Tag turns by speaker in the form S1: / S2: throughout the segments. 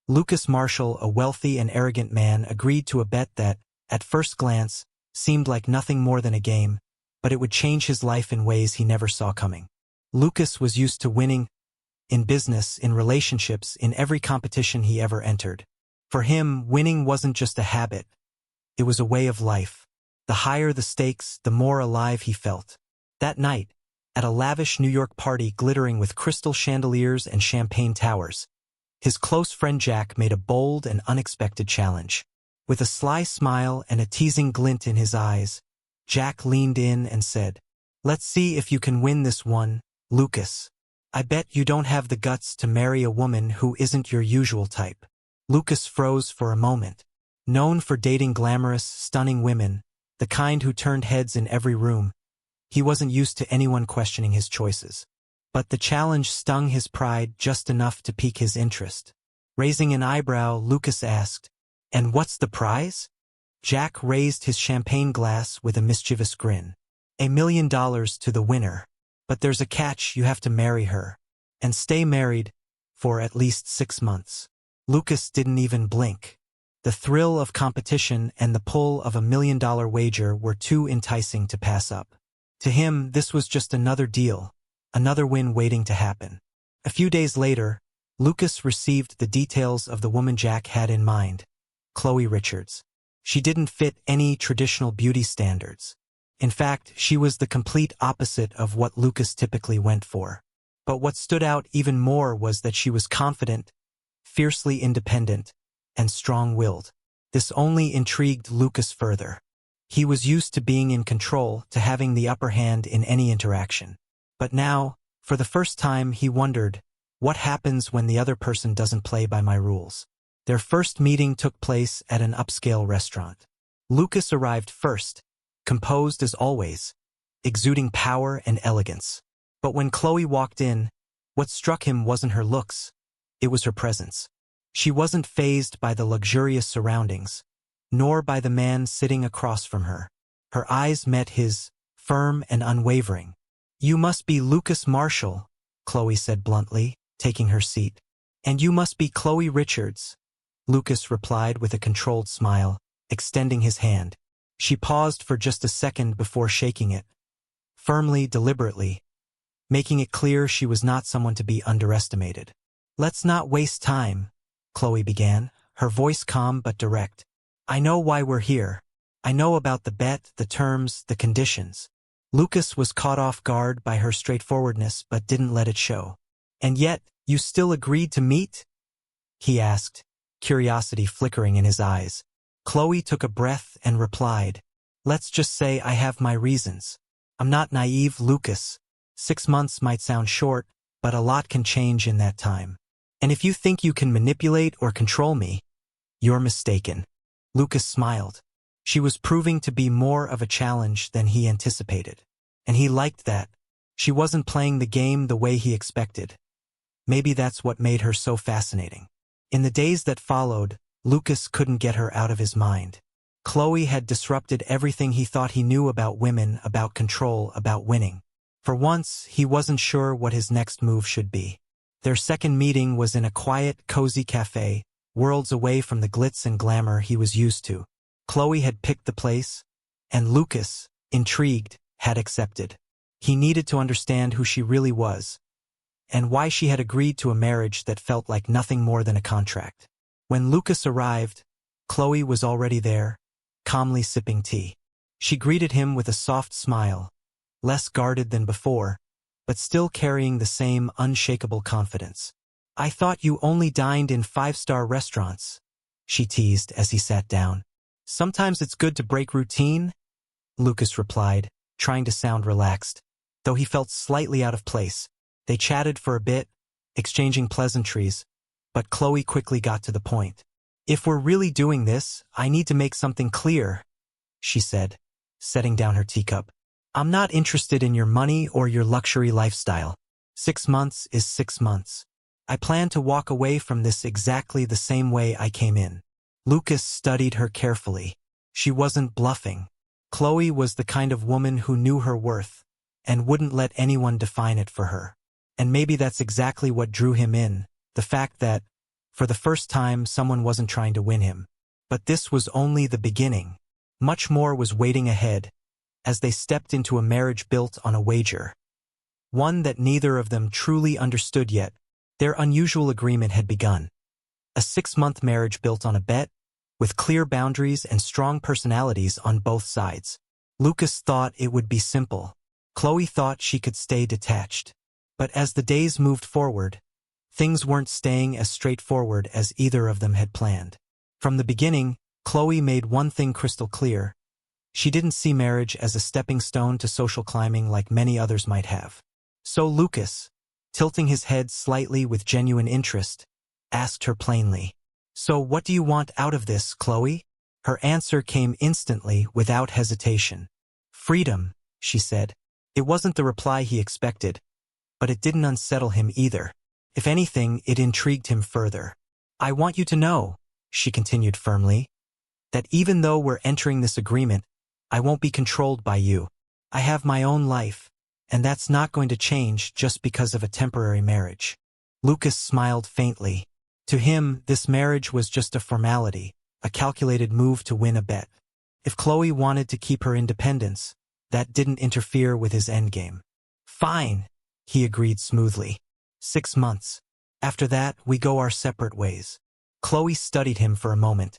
S1: Lucas Marshall, a wealthy and arrogant man, agreed to a bet that, at first glance, seemed like nothing more than a game, but it would change his life in ways he never saw coming. Lucas was used to winning in business, in relationships, in every competition he ever entered. For him, winning wasn't just a habit. It was a way of life. The higher the stakes, the more alive he felt. That night, at a lavish New York party glittering with crystal chandeliers and champagne towers, his close friend Jack made a bold and unexpected challenge. With a sly smile and a teasing glint in his eyes, Jack leaned in and said, "Let's see if you can win this one, Lucas. I bet you don't have the guts to marry a woman who isn't your usual type." Lucas froze for a moment. Known for dating glamorous, stunning women, the kind who turned heads in every room, he wasn't used to anyone questioning his choices. But the challenge stung his pride just enough to pique his interest. Raising an eyebrow, Lucas asked, "And what's the prize?" Jack raised his champagne glass with a mischievous grin. "$1 million to the winner. But there's a catch: you have to marry her. And stay married for at least 6 months." Lucas didn't even blink. The thrill of competition and the pull of $1 million wager were too enticing to pass up. To him, this was just another deal, another win waiting to happen. A few days later, Lucas received the details of the woman Jack had in mind, Chloe Richards. She didn't fit any traditional beauty standards. In fact, she was the complete opposite of what Lucas typically went for. But what stood out even more was that she was confident, fiercely independent, and strong-willed. This only intrigued Lucas further. He was used to being in control, to having the upper hand in any interaction. But now, for the first time, he wondered, what happens when the other person doesn't play by my rules? Their first meeting took place at an upscale restaurant. Lucas arrived first, composed as always, exuding power and elegance. But when Chloe walked in, what struck him wasn't her looks, it was her presence. She wasn't fazed by the luxurious surroundings, nor by the man sitting across from her. Her eyes met his, firm and unwavering. "You must be Lucas Marshall," Chloe said bluntly, taking her seat. "And you must be Chloe Richards," Lucas replied with a controlled smile, extending his hand. She paused for just a second before shaking it, firmly, deliberately, making it clear she was not someone to be underestimated. "Let's not waste time," Chloe began, her voice calm but direct. "I know why we're here. I know about the bet, the terms, the conditions." Lucas was caught off guard by her straightforwardness but didn't let it show. "And yet, you still agreed to meet?" he asked, curiosity flickering in his eyes. Chloe took a breath and replied, "Let's just say I have my reasons. I'm not naive, Lucas. 6 months might sound short, but a lot can change in that time. And if you think you can manipulate or control me, you're mistaken." Lucas smiled. She was proving to be more of a challenge than he anticipated. And he liked that. She wasn't playing the game the way he expected. Maybe that's what made her so fascinating. In the days that followed, Lucas couldn't get her out of his mind. Chloe had disrupted everything he thought he knew about women, about control, about winning. For once, he wasn't sure what his next move should be. Their second meeting was in a quiet, cozy cafe, worlds away from the glitz and glamour he was used to. Chloe had picked the place, and Lucas, intrigued, had accepted. He needed to understand who she really was, and why she had agreed to a marriage that felt like nothing more than a contract. When Lucas arrived, Chloe was already there, calmly sipping tea. She greeted him with a soft smile, less guarded than before, but still carrying the same unshakable confidence. "I thought you only dined in 5-star restaurants," she teased as he sat down. "Sometimes it's good to break routine," Lucas replied, trying to sound relaxed, though he felt slightly out of place. They chatted for a bit, exchanging pleasantries, but Chloe quickly got to the point. "If we're really doing this, I need to make something clear," she said, setting down her teacup. "I'm not interested in your money or your luxury lifestyle. 6 months is 6 months. I plan to walk away from this exactly the same way I came in." Lucas studied her carefully. She wasn't bluffing. Chloe was the kind of woman who knew her worth and wouldn't let anyone define it for her. And maybe that's exactly what drew him in, the fact that, For the first time, someone wasn't trying to win him. But this was only the beginning. Much more was waiting ahead, as they stepped into a marriage built on a wager. One that neither of them truly understood yet. Their unusual agreement had begun. A 6-month marriage built on a bet, with clear boundaries and strong personalities on both sides. Lucas thought it would be simple. Chloe thought she could stay detached. But as the days moved forward, things weren't staying as straightforward as either of them had planned. From the beginning, Chloe made one thing crystal clear. She didn't see marriage as a stepping stone to social climbing like many others might have. So Lucas, tilting his head slightly with genuine interest, asked her plainly, "So what do you want out of this, Chloe?" Her answer came instantly, without hesitation. "Freedom," she said. It wasn't the reply he expected, but it didn't unsettle him either. If anything, it intrigued him further. "I want you to know," she continued firmly, "that even though we're entering this agreement, I won't be controlled by you. I have my own life, and that's not going to change just because of a temporary marriage." Lucas smiled faintly. To him, this marriage was just a formality, a calculated move to win a bet. If Chloe wanted to keep her independence, that didn't interfere with his endgame. "Fine," he agreed smoothly. 6 months. After that, we go our separate ways." Chloe studied him for a moment,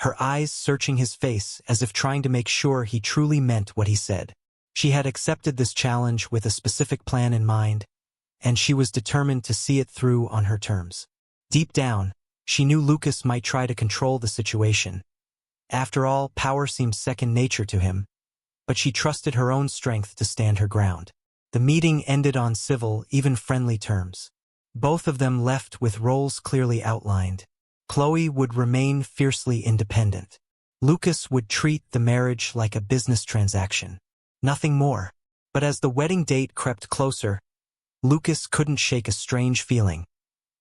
S1: her eyes searching his face as if trying to make sure he truly meant what he said. She had accepted this challenge with a specific plan in mind, and she was determined to see it through on her terms. Deep down, she knew Lucas might try to control the situation. After all, power seemed second nature to him, but she trusted her own strength to stand her ground. The meeting ended on civil, even friendly terms. Both of them left with roles clearly outlined. Chloe would remain fiercely independent. Lucas would treat the marriage like a business transaction. Nothing more. But as the wedding date crept closer, Lucas couldn't shake a strange feeling.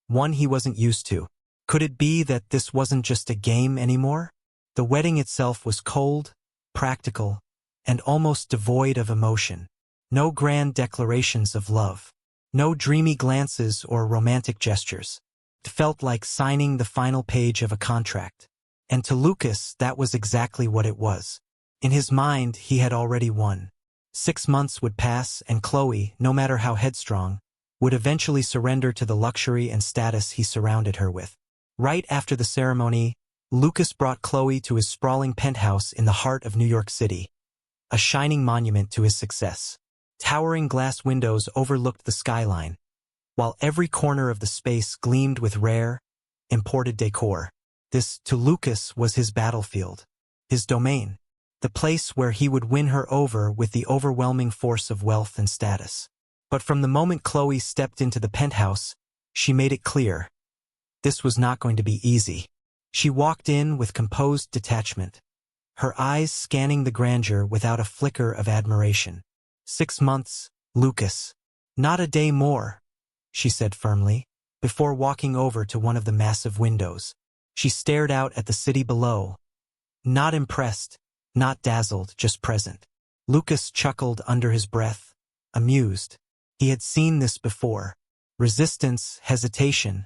S1: One he wasn't used to. Could it be that this wasn't just a game anymore? The wedding itself was cold, practical, and almost devoid of emotion. No grand declarations of love. No dreamy glances or romantic gestures. It felt like signing the final page of a contract. And to Lucas, that was exactly what it was. In his mind, he had already won. 6 months would pass, and Chloe, no matter how headstrong, would eventually surrender to the luxury and status he surrounded her with. Right after the ceremony, Lucas brought Chloe to his sprawling penthouse in the heart of New York City, a shining monument to his success. Towering glass windows overlooked the skyline, while every corner of the space gleamed with rare, imported decor. This, to Lucas, was his battlefield, his domain, the place where he would win her over with the overwhelming force of wealth and status. But from the moment Chloe stepped into the penthouse, she made it clear. This was not going to be easy. She walked in with composed detachment, her eyes scanning the grandeur without a flicker of admiration. 6 months, Lucas. Not a day more, she said firmly, before walking over to one of the massive windows. She stared out at the city below. Not impressed, not dazzled, just present. Lucas chuckled under his breath, amused. He had seen this before. Resistance, hesitation.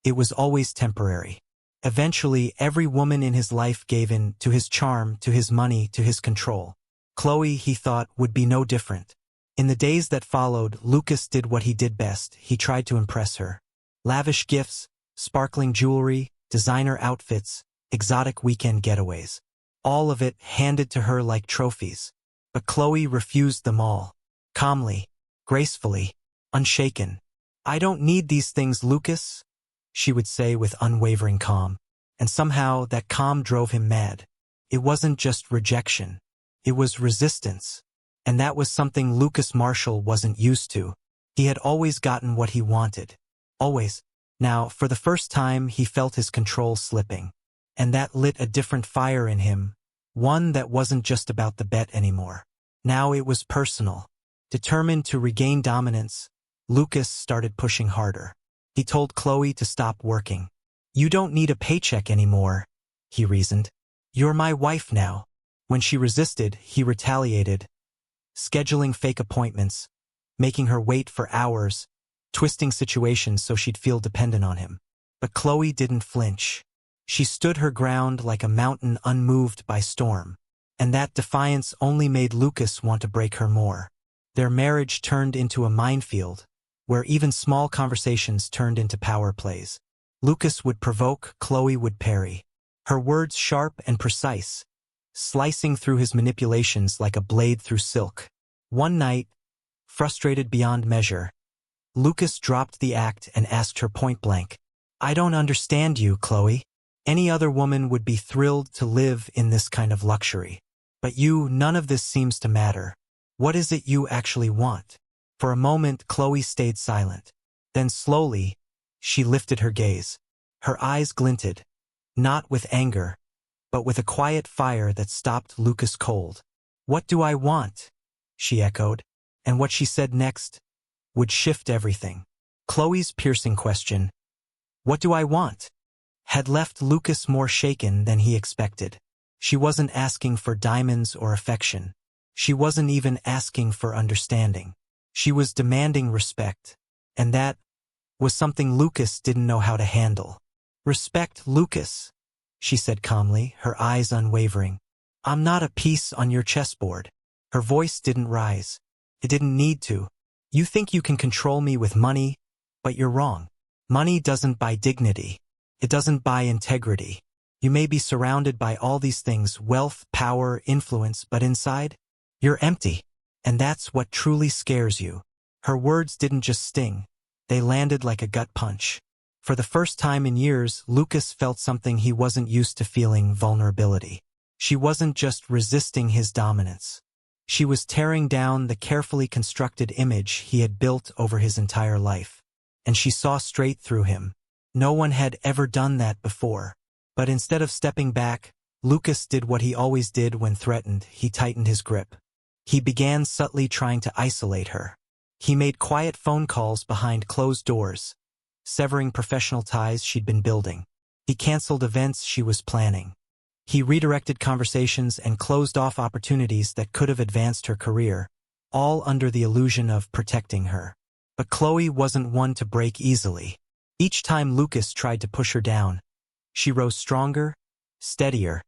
S1: It was always temporary. Eventually, every woman in his life gave in to his charm, to his money, to his control. Chloe, he thought, would be no different. In the days that followed, Lucas did what he did best. He tried to impress her. Lavish gifts, sparkling jewelry, designer outfits, exotic weekend getaways. All of it handed to her like trophies. But Chloe refused them all. Calmly, gracefully, unshaken. "I don't need these things, Lucas," she would say with unwavering calm. And somehow that calm drove him mad. It wasn't just rejection. It was resistance. And that was something Lucas Marshall wasn't used to. He had always gotten what he wanted. Always. Now, for the first time, he felt his control slipping. And that lit a different fire in him, one that wasn't just about the bet anymore. Now it was personal. Determined to regain dominance, Lucas started pushing harder. He told Chloe to stop working. "You don't need a paycheck anymore," he reasoned. "You're my wife now." When she resisted, he retaliated, scheduling fake appointments, making her wait for hours, twisting situations so she'd feel dependent on him. But Chloe didn't flinch. She stood her ground like a mountain unmoved by storm. And that defiance only made Lucas want to break her more. Their marriage turned into a minefield, where even small conversations turned into power plays. Lucas would provoke, Chloe would parry. Her words sharp and precise, slicing through his manipulations like a blade through silk. One night, frustrated beyond measure, Lucas dropped the act and asked her point-blank, "I don't understand you, Chloe. Any other woman would be thrilled to live in this kind of luxury. But you, none of this seems to matter. What is it you actually want?" For a moment, Chloe stayed silent. Then slowly, she lifted her gaze. Her eyes glinted, not with anger, but with a quiet fire that stopped Lucas cold. "What do I want?" she echoed. And what she said next would shift everything. Chloe's piercing question, "What do I want?" had left Lucas more shaken than he expected. She wasn't asking for diamonds or affection. She wasn't even asking for understanding. She was demanding respect. And that was something Lucas didn't know how to handle. "Respect, Lucas," she said calmly, her eyes unwavering. "I'm not a piece on your chessboard." Her voice didn't rise. It didn't need to. "You think you can control me with money, but you're wrong. Money doesn't buy dignity. It doesn't buy integrity. You may be surrounded by all these things, wealth, power, influence, but inside, you're empty. And that's what truly scares you." Her words didn't just sting. They landed like a gut punch. For the first time in years, Lucas felt something he wasn't used to feeling: vulnerability. She wasn't just resisting his dominance. She was tearing down the carefully constructed image he had built over his entire life. And she saw straight through him. No one had ever done that before. But instead of stepping back, Lucas did what he always did when threatened. He tightened his grip. He began subtly trying to isolate her. He made quiet phone calls behind closed doors, severing professional ties she'd been building. He canceled events she was planning. He redirected conversations and closed off opportunities that could have advanced her career, all under the illusion of protecting her. But Chloe wasn't one to break easily. Each time Lucas tried to push her down, she rose stronger, steadier,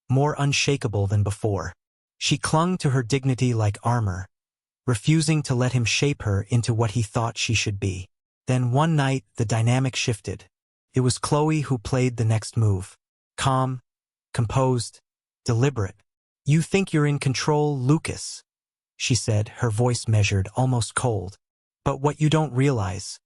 S1: more unshakable than before. She clung to her dignity like armor, refusing to let him shape her into what he thought she should be. Then one night, the dynamic shifted. It was Chloe who played the next move. Calm, composed, deliberate. "You think you're in control, Lucas," she said, her voice measured, almost cold. "But what you don't realize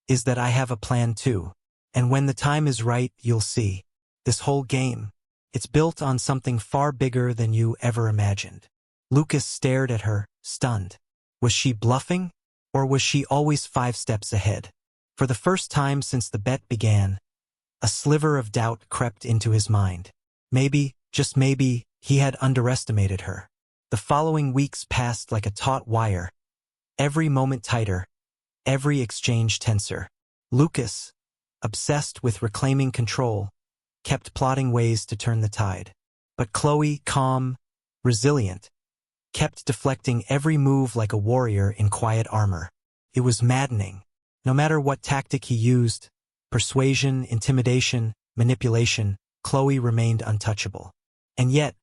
S1: is that I have a plan too. And when the time is right, you'll see. This whole game, it's built on something far bigger than you ever imagined." Lucas stared at her, stunned. Was she bluffing? Or was she always 5 steps ahead? For the first time since the bet began, a sliver of doubt crept into his mind. Maybe, just maybe, he had underestimated her. The following weeks passed like a taut wire, every moment tighter, every exchange tenser. Lucas, obsessed with reclaiming control, kept plotting ways to turn the tide. But Chloe, calm, resilient, kept deflecting every move like a warrior in quiet armor. It was maddening. No matter what tactic he used, persuasion, intimidation, manipulation, Chloe remained untouchable. And yet,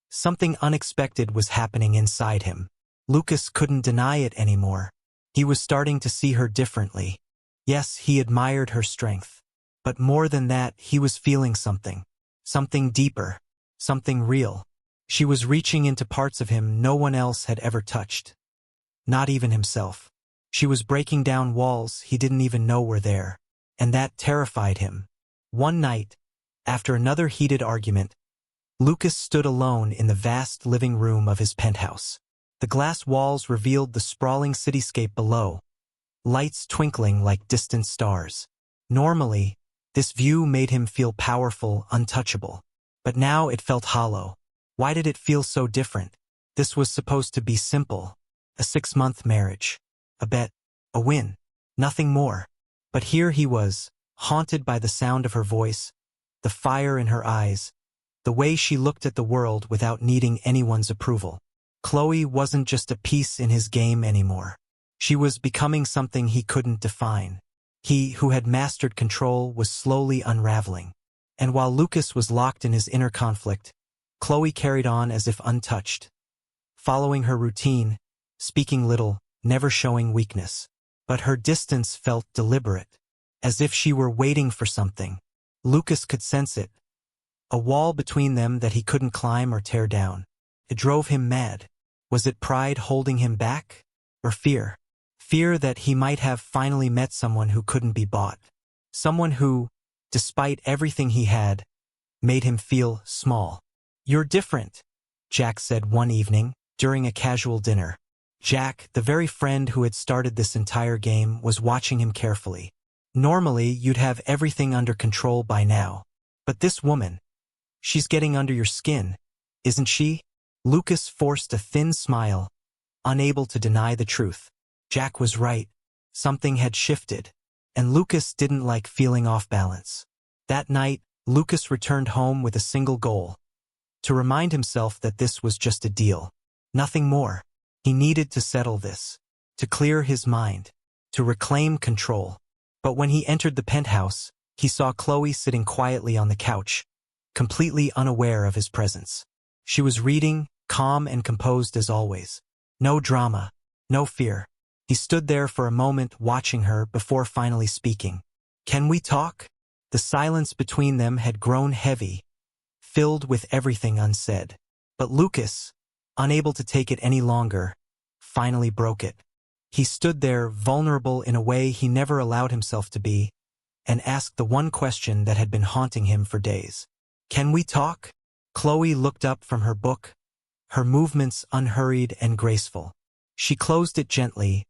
S1: something unexpected was happening inside him. Lucas couldn't deny it anymore. He was starting to see her differently. Yes, he admired her strength. But more than that, he was feeling something. Something deeper. Something real. She was reaching into parts of him no one else had ever touched. Not even himself. She was breaking down walls he didn't even know were there. And that terrified him. One night, after another heated argument, Lucas stood alone in the vast living room of his penthouse. The glass walls revealed the sprawling cityscape below, lights twinkling like distant stars. Normally, this view made him feel powerful, untouchable. But now it felt hollow. Why did it feel so different? This was supposed to be simple. A 6-month marriage. A bet. A win. Nothing more. But here he was, haunted by the sound of her voice, the fire in her eyes, the way she looked at the world without needing anyone's approval. Chloe wasn't just a piece in his game anymore. She was becoming something he couldn't define. He, who had mastered control, was slowly unraveling. And while Lucas was locked in his inner conflict, Chloe carried on as if untouched, following her routine, speaking little, never showing weakness. But her distance felt deliberate, as if she were waiting for something. Lucas could sense it, a wall between them that he couldn't climb or tear down. It drove him mad. Was it pride holding him back? Or fear? Fear that he might have finally met someone who couldn't be bought. Someone who, despite everything he had, made him feel small. "You're different," Jack said one evening, during a casual dinner. Jack, the very friend who had started this entire game, was watching him carefully. "Normally, you'd have everything under control by now. But this woman, she's getting under your skin, isn't she?" Lucas forced a thin smile, unable to deny the truth. Jack was right. Something had shifted, and Lucas didn't like feeling off balance. That night, Lucas returned home with a single goal: to remind himself that this was just a deal. Nothing more. He needed to settle this, to clear his mind, to reclaim control. But when he entered the penthouse, he saw Chloe sitting quietly on the couch, completely unaware of his presence. She was reading, calm and composed as always. No drama, no fear. He stood there for a moment watching her before finally speaking. "Can we talk?" The silence between them had grown heavy, filled with everything unsaid. But Lucas, unable to take it any longer, finally broke it. He stood there, vulnerable in a way he never allowed himself to be, and asked the one question that had been haunting him for days. "Can we talk?" Chloe looked up from her book, her movements unhurried and graceful. She closed it gently,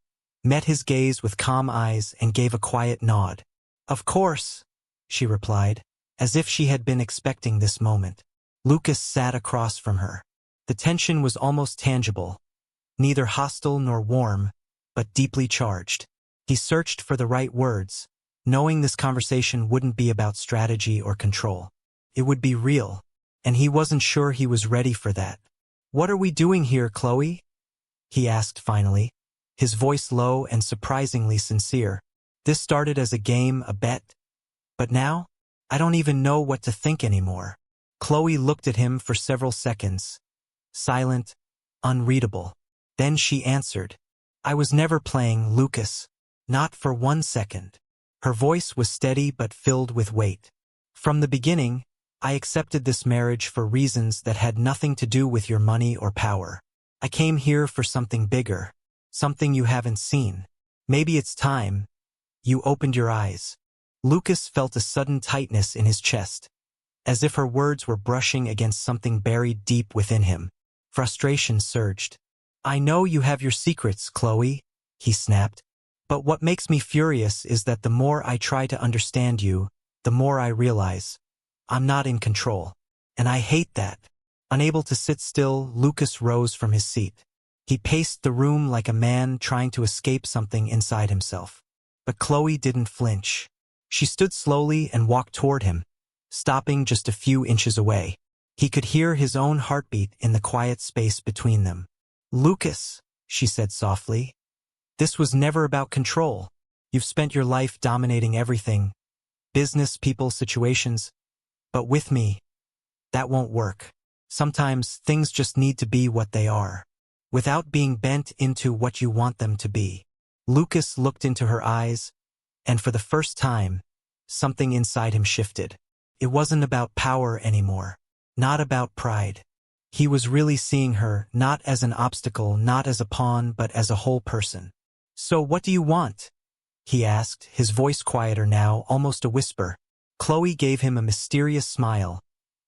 S1: met his gaze with calm eyes, and gave a quiet nod. "Of course," she replied, as if she had been expecting this moment. Lucas sat across from her. The tension was almost tangible, neither hostile nor warm, but deeply charged. He searched for the right words, knowing this conversation wouldn't be about strategy or control. It would be real, and he wasn't sure he was ready for that. "What are we doing here, Chloe?" he asked finally, his voice low and surprisingly sincere. "This started as a game, a bet. But now, I don't even know what to think anymore." Chloe looked at him for several seconds, silent, unreadable. Then she answered, "I was never playing, Lucas. Not for 1 second." Her voice was steady but filled with weight. "From the beginning, I accepted this marriage for reasons that had nothing to do with your money or power. I came here for something bigger, something you haven't seen. Maybe it's time you opened your eyes." Lucas felt a sudden tightness in his chest, as if her words were brushing against something buried deep within him. Frustration surged. "I know you have your secrets, Chloe," he snapped. "But what makes me furious is that the more I try to understand you, the more I realize I'm not in control. And I hate that." Unable to sit still, Lucas rose from his seat. He paced the room like a man trying to escape something inside himself. But Chloe didn't flinch. She stood slowly and walked toward him, stopping just a few inches away. He could hear his own heartbeat in the quiet space between them. "Lucas," she said softly, "this was never about control. You've spent your life dominating everything, business, people, situations. But with me, that won't work. Sometimes things just need to be what they are, without being bent into what you want them to be." Lucas looked into her eyes, and for the first time, something inside him shifted. It wasn't about power anymore, not about pride. He was really seeing her, not as an obstacle, not as a pawn, but as a whole person. "So what do you want?" he asked, his voice quieter now, almost a whisper. Chloe gave him a mysterious smile,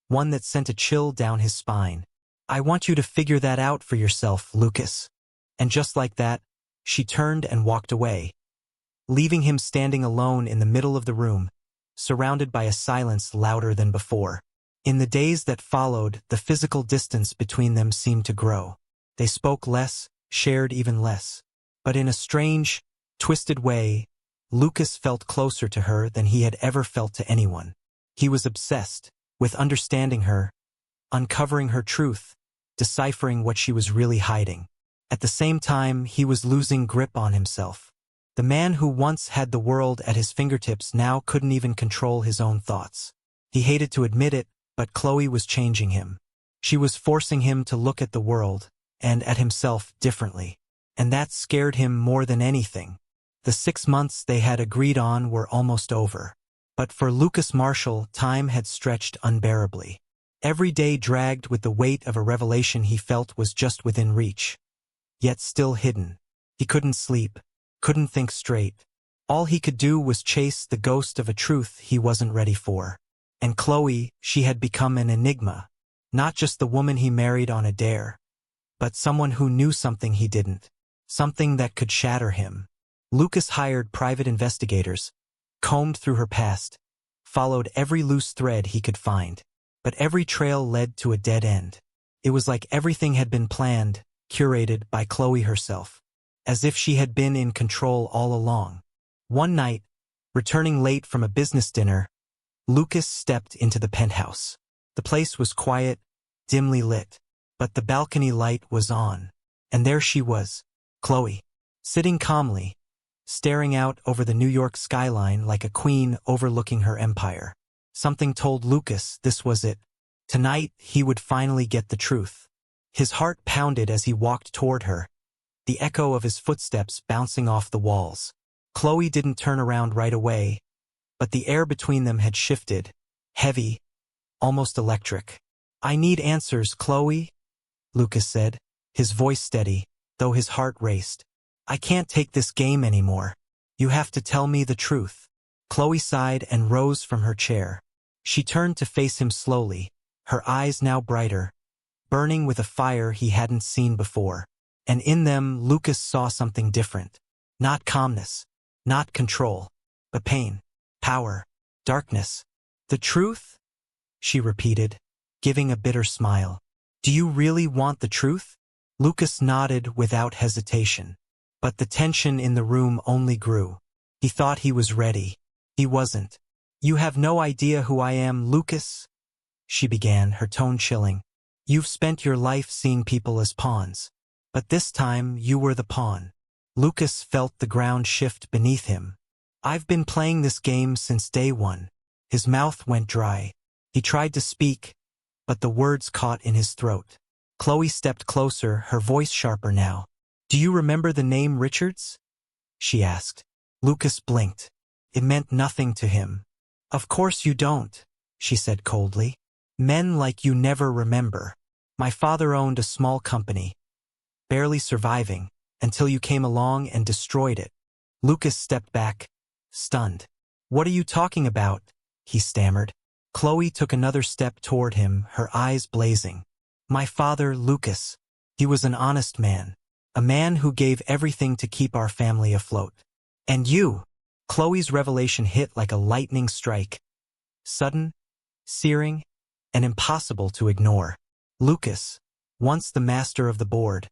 S1: one that sent a chill down his spine. "I want you to figure that out for yourself, Lucas." And just like that, she turned and walked away, leaving him standing alone in the middle of the room, surrounded by a silence louder than before. In the days that followed, the physical distance between them seemed to grow. They spoke less, shared even less. But in a strange, twisted way, Lucas felt closer to her than he had ever felt to anyone. He was obsessed with understanding her, uncovering her truth, deciphering what she was really hiding. At the same time, he was losing grip on himself. The man who once had the world at his fingertips now couldn't even control his own thoughts. He hated to admit it, but Chloe was changing him. She was forcing him to look at the world, and at himself differently. And that scared him more than anything. The 6 months they had agreed on were almost over. But for Lucas Marshall, time had stretched unbearably. Every day dragged with the weight of a revelation he felt was just within reach. Yet still hidden. He couldn't sleep, couldn't think straight. All he could do was chase the ghost of a truth he wasn't ready for. And Chloe, she had become an enigma. Not just the woman he married on a dare, but someone who knew something he didn't. Something that could shatter him. Lucas hired private investigators, combed through her past, followed every loose thread he could find. But every trail led to a dead end. It was like everything had been planned, curated by Chloe herself. As if she had been in control all along. One night, returning late from a business dinner, Lucas stepped into the penthouse. The place was quiet, dimly lit, but the balcony light was on. And there she was, Chloe, sitting calmly, staring out over the New York skyline like a queen overlooking her empire. Something told Lucas this was it. Tonight, he would finally get the truth. His heart pounded as he walked toward her, the echo of his footsteps bouncing off the walls. Chloe didn't turn around right away, but the air between them had shifted, heavy, almost electric. "I need answers, Chloe," Lucas said, his voice steady, though his heart raced. "I can't take this game anymore. You have to tell me the truth." Chloe sighed and rose from her chair. She turned to face him slowly, her eyes now brighter, burning with a fire he hadn't seen before. And in them, Lucas saw something different. Not calmness, not control, but pain, power, darkness. "The truth?" she repeated, giving a bitter smile. "Do you really want the truth?" Lucas nodded without hesitation. But the tension in the room only grew. He thought he was ready. He wasn't. "You have no idea who I am, Lucas," she began, her tone chilling. "You've spent your life seeing people as pawns. But this time, you were the pawn." Lucas felt the ground shift beneath him. "I've been playing this game since day one." His mouth went dry. He tried to speak, but the words caught in his throat. Chloe stepped closer, her voice sharper now. "Do you remember the name Richards?" she asked. Lucas blinked. It meant nothing to him. "Of course you don't," she said coldly. "Men like you never remember. My father owned a small company, barely surviving, until you came along and destroyed it." Lucas stepped back, stunned. "What are you talking about?" he stammered. Chloe took another step toward him, her eyes blazing. "My father, Lucas. He was an honest man. A man who gave everything to keep our family afloat. And you!" Chloe's revelation hit like a lightning strike. Sudden, searing, and impossible to ignore. Lucas, once the master of the board,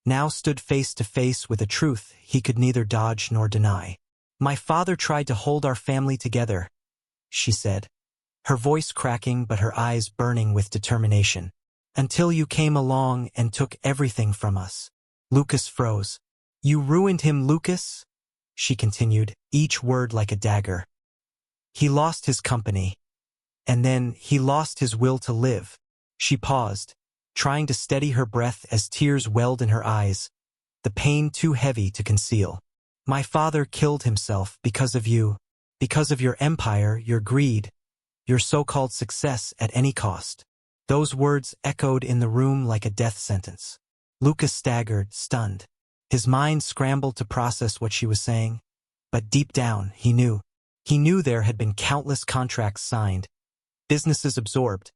S1: now stood face to face with a truth he could neither dodge nor deny. "My father tried to hold our family together," she said, her voice cracking but her eyes burning with determination. "Until you came along and took everything from us." Lucas froze. "You ruined him, Lucas," she continued, each word like a dagger. "He lost his company. And then he lost his will to live." She paused, trying to steady her breath as tears welled in her eyes, the pain too heavy to conceal. "My father killed himself because of you, because of your empire, your greed, your so-called success at any cost." Those words echoed in the room like a death sentence. Lucas staggered, stunned. His mind scrambled to process what she was saying. But deep down, he knew. He knew there had been countless contracts signed, businesses absorbed,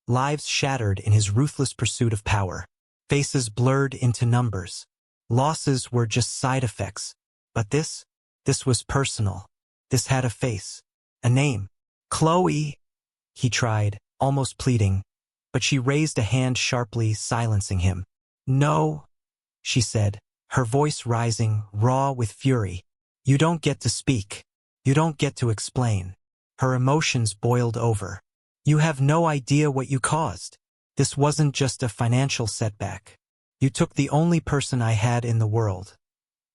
S1: lives shattered in his ruthless pursuit of power, faces blurred into numbers. Losses were just side effects. But this was personal. This had a face, a name. "Chloe," he tried, almost pleading, but she raised a hand sharply, silencing him. "No," she said, her voice rising, raw with fury. "You don't get to speak. You don't get to explain." Her emotions boiled over. "You have no idea what you caused. This wasn't just a financial setback. You took the only person I had in the world.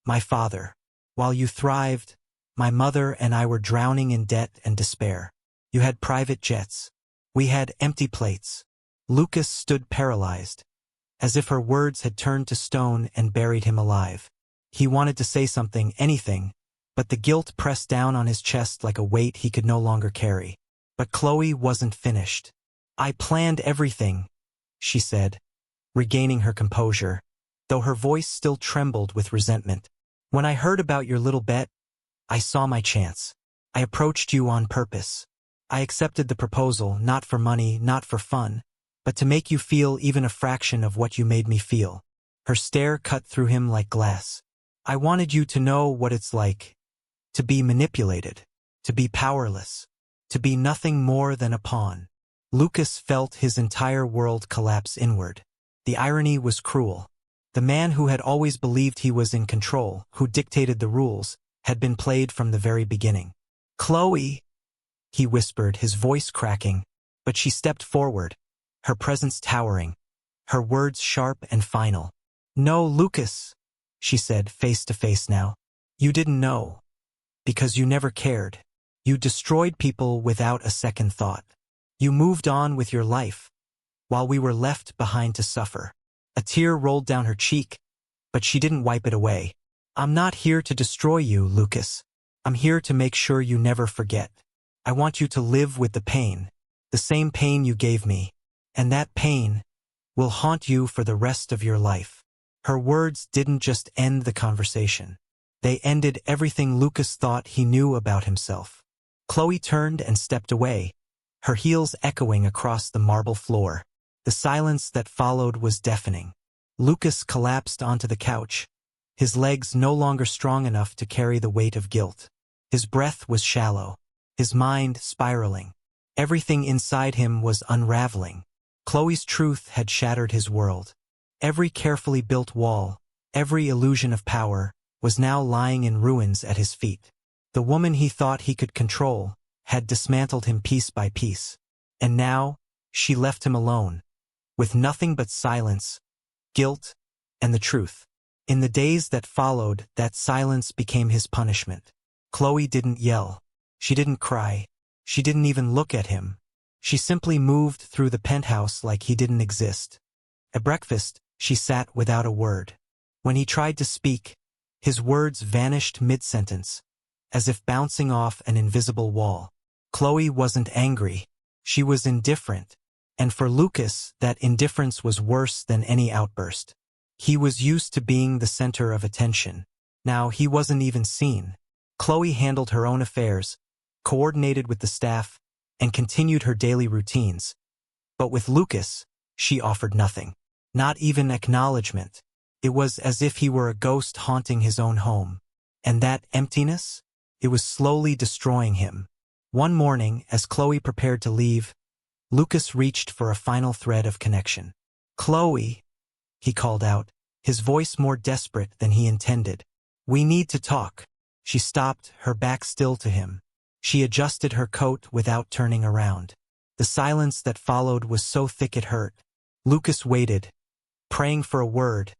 S1: My father." While you thrived, my mother and I were drowning in debt and despair. You had private jets. We had empty plates. Lucas stood paralyzed, as if her words had turned to stone and buried him alive. He wanted to say something, anything, but the guilt pressed down on his chest like a weight he could no longer carry. But Chloe wasn't finished. I planned everything, she said, regaining her composure, though her voice still trembled with resentment. When I heard about your little bet, I saw my chance. I approached you on purpose. I accepted the proposal, not for money, not for fun, but to make you feel even a fraction of what you made me feel. Her stare cut through him like glass. I wanted you to know what it's like to be manipulated, to be powerless, to be nothing more than a pawn. Lucas felt his entire world collapse inward. The irony was cruel. The man who had always believed he was in control, who dictated the rules, had been played from the very beginning. Chloe, he whispered, his voice cracking, but she stepped forward, her presence towering, her words sharp and final. No, Lucas, she said, face to face now. You didn't know. Because you never cared. You destroyed people without a second thought. You moved on with your life, while we were left behind to suffer. A tear rolled down her cheek, but she didn't wipe it away. I'm not here to destroy you, Lucas. I'm here to make sure you never forget. I want you to live with the pain, the same pain you gave me, and that pain will haunt you for the rest of your life. Her words didn't just end the conversation. They ended everything Lucas thought he knew about himself. Chloe turned and stepped away, her heels echoing across the marble floor. The silence that followed was deafening. Lucas collapsed onto the couch, his legs no longer strong enough to carry the weight of guilt. His breath was shallow, his mind spiraling. Everything inside him was unraveling. Chloe's truth had shattered his world. Every carefully built wall, every illusion of power, was now lying in ruins at his feet. The woman he thought he could control had dismantled him piece by piece. And now, she left him alone, with nothing but silence, guilt, and the truth. In the days that followed, that silence became his punishment. Chloe didn't yell. She didn't cry. She didn't even look at him. She simply moved through the penthouse like he didn't exist. At breakfast, she sat without a word. When he tried to speak, his words vanished mid-sentence, as if bouncing off an invisible wall. Chloe wasn't angry. She was indifferent. And for Lucas, that indifference was worse than any outburst. He was used to being the center of attention. Now he wasn't even seen. Chloe handled her own affairs, coordinated with the staff, and continued her daily routines. But with Lucas, she offered nothing. Not even acknowledgement. It was as if he were a ghost haunting his own home. And that emptiness? It was slowly destroying him. One morning, as Chloe prepared to leave, Lucas reached for a final thread of connection. Chloe, he called out, his voice more desperate than he intended. We need to talk. She stopped, her back still to him. She adjusted her coat without turning around. The silence that followed was so thick it hurt. Lucas waited, praying for a word,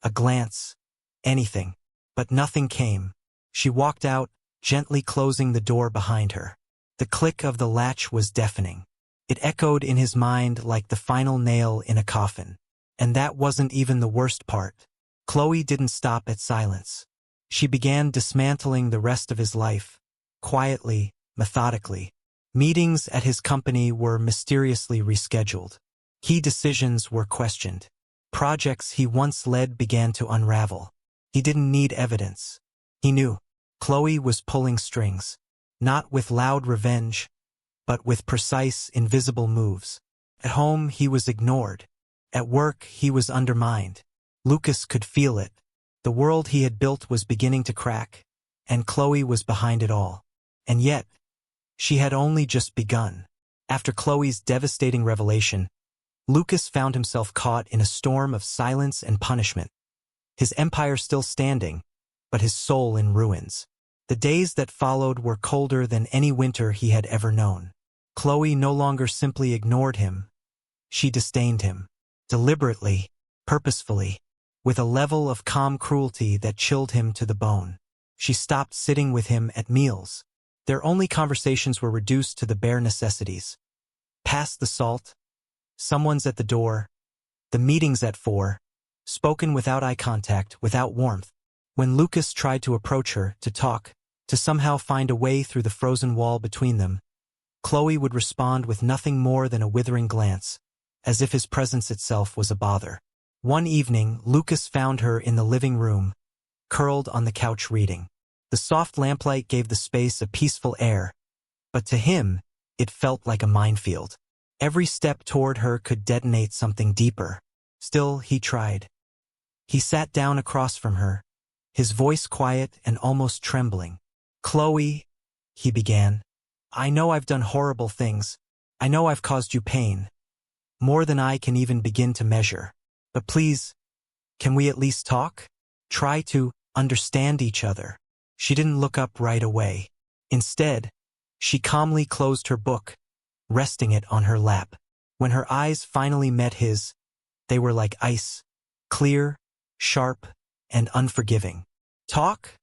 S1: a glance, anything. But nothing came. She walked out, gently closing the door behind her. The click of the latch was deafening. It echoed in his mind like the final nail in a coffin. And that wasn't even the worst part. Chloe didn't stop at silence. She began dismantling the rest of his life, quietly, methodically. Meetings at his company were mysteriously rescheduled. Key decisions were questioned. Projects he once led began to unravel. He didn't need evidence. He knew. Chloe was pulling strings. Not with loud revenge, but with precise, invisible moves. At home, he was ignored. At work, he was undermined. Lucas could feel it. The world he had built was beginning to crack, and Chloe was behind it all. And yet, she had only just begun. After Chloe's devastating revelation, Lucas found himself caught in a storm of silence and punishment. His empire still standing, but his soul in ruins. The days that followed were colder than any winter he had ever known. Chloe no longer simply ignored him. She disdained him. Deliberately, purposefully, with a level of calm cruelty that chilled him to the bone. She stopped sitting with him at meals. Their only conversations were reduced to the bare necessities. Pass the salt. Someone's at the door. The meeting's at 4. Spoken without eye contact, without warmth. When Lucas tried to approach her, to talk, to somehow find a way through the frozen wall between them, Chloe would respond with nothing more than a withering glance, as if his presence itself was a bother. One evening, Lucas found her in the living room, curled on the couch reading. The soft lamplight gave the space a peaceful air, but to him, it felt like a minefield. Every step toward her could detonate something deeper. Still, he tried. He sat down across from her, his voice quiet and almost trembling. "Chloe," he began, "I know I've done horrible things. I know I've caused you pain. More than I can even begin to measure. But please, can we at least talk? Try to understand each other." She didn't look up right away. Instead, she calmly closed her book, resting it on her lap. When her eyes finally met his, they were like ice, clear, sharp, and unforgiving. "Talk?"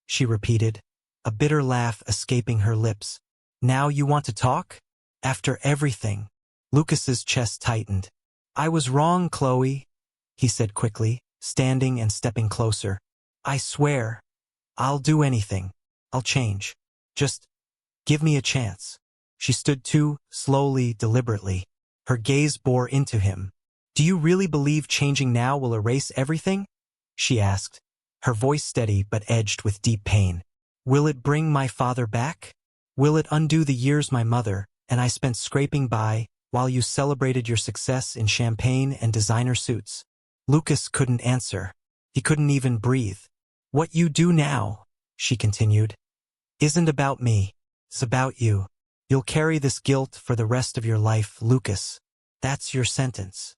S1: she repeated, a bitter laugh escaping her lips. "Now you want to talk? After everything?" Lucas's chest tightened. "I was wrong, Chloe," he said quickly, standing and stepping closer. "I swear, I'll do anything. I'll change. Just give me a chance." She stood too, slowly, deliberately. Her gaze bore into him. "Do you really believe changing now will erase everything?" she asked, her voice steady but edged with deep pain. "Will it bring my father back? Will it undo the years my mother and I spent scraping by while you celebrated your success in champagne and designer suits?" Lucas couldn't answer. He couldn't even breathe. "What you do now," she continued, "isn't about me. It's about you. You'll carry this guilt for the rest of your life, Lucas. That's your sentence."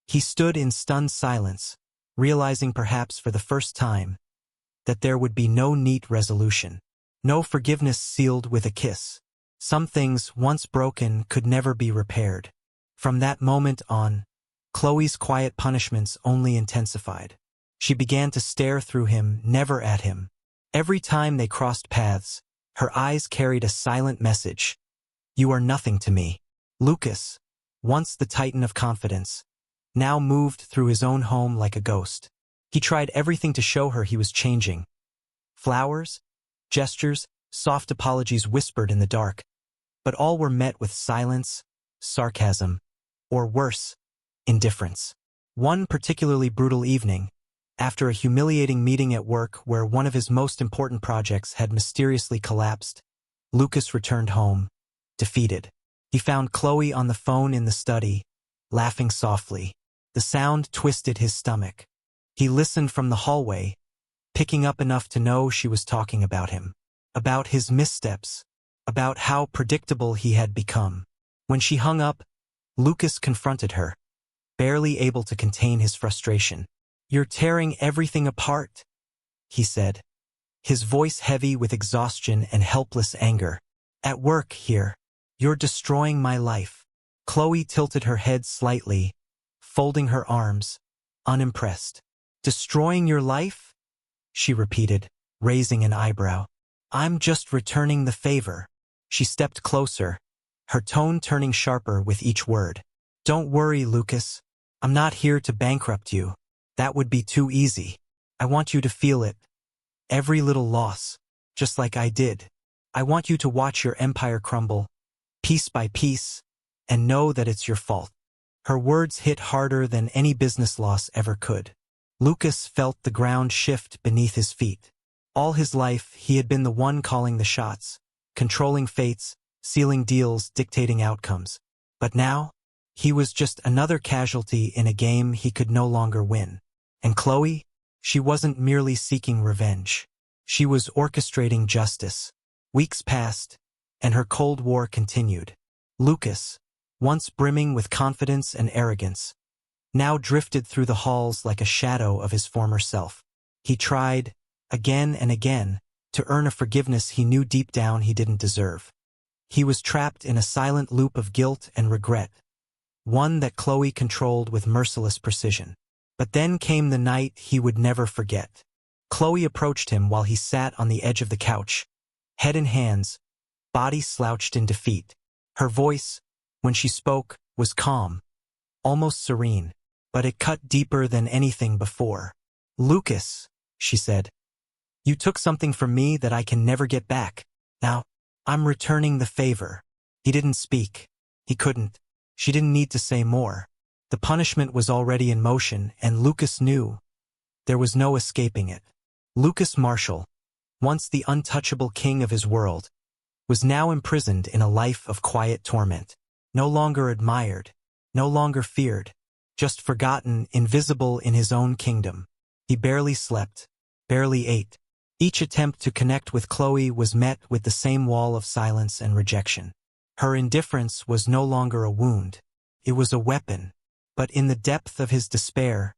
S1: He stood in stunned silence, realizing perhaps for the first time that there would be no neat resolution, no forgiveness sealed with a kiss. Some things, once broken, could never be repaired. From that moment on, Chloe's quiet punishments only intensified. She began to stare through him, never at him. Every time they crossed paths, her eyes carried a silent message. "You are nothing to me." Lucas, once the titan of confidence, now moved through his own home like a ghost. He tried everything to show her he was changing. Flowers, gestures, soft apologies whispered in the dark, but all were met with silence, sarcasm, or worse, indifference. One particularly brutal evening, after a humiliating meeting at work where one of his most important projects had mysteriously collapsed, Lucas returned home, defeated. He found Chloe on the phone in the study, laughing softly. The sound twisted his stomach. He listened from the hallway, picking up enough to know she was talking about him, about his missteps, about how predictable he had become. When she hung up, Lucas confronted her, barely able to contain his frustration. "You're tearing everything apart," he said, his voice heavy with exhaustion and helpless anger. "At work here, you're destroying my life." Chloe tilted her head slightly, folding her arms, unimpressed. "Destroying your life?" she repeated, raising an eyebrow. "I'm just returning the favor." She stepped closer, her tone turning sharper with each word. "Don't worry, Lucas. I'm not here to bankrupt you. That would be too easy. I want you to feel it. Every little loss, just like I did. I want you to watch your empire crumble, piece by piece, and know that it's your fault." Her words hit harder than any business loss ever could. Lucas felt the ground shift beneath his feet. All his life, he had been the one calling the shots, controlling fates, sealing deals, dictating outcomes. But now, he was just another casualty in a game he could no longer win. And Chloe? She wasn't merely seeking revenge. She was orchestrating justice. Weeks passed, and her Cold War continued. Lucas, once brimming with confidence and arrogance, now drifted through the halls like a shadow of his former self. He tried, again and again, to earn a forgiveness he knew deep down he didn't deserve. He was trapped in a silent loop of guilt and regret, one that Chloe controlled with merciless precision. But then came the night he would never forget. Chloe approached him while he sat on the edge of the couch, head in hands, body slouched in defeat. Her voice, when she spoke, was calm, almost serene, but it cut deeper than anything before. "Lucas," she said, "you took something from me that I can never get back. Now, I'm returning the favor." He didn't speak. He couldn't. She didn't need to say more. The punishment was already in motion, and Lucas knew. There was no escaping it. Lucas Marshall, once the untouchable king of his world, was now imprisoned in a life of quiet torment. No longer admired, no longer feared, just forgotten, invisible in his own kingdom. He barely slept, barely ate. Each attempt to connect with Chloe was met with the same wall of silence and rejection. Her indifference was no longer a wound. It was a weapon. But in the depth of his despair,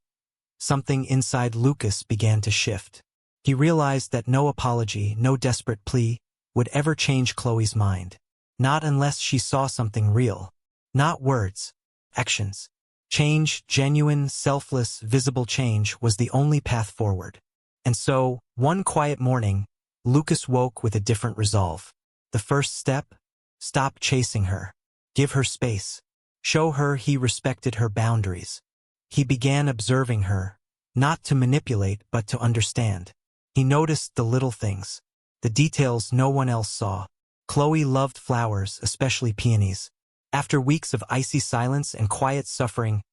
S1: something inside Lucas began to shift. He realized that no apology, no desperate plea, would ever change Chloe's mind. Not unless she saw something real. Not words, actions. Change, genuine, selfless, visible change, was the only path forward. And so, one quiet morning, Lucas woke with a different resolve. The first step? Stop chasing her. Give her space. Show her he respected her boundaries. He began observing her, not to manipulate but to understand. He noticed the little things, the details no one else saw. Chloe loved flowers, especially peonies. After weeks of icy silence and quiet suffering,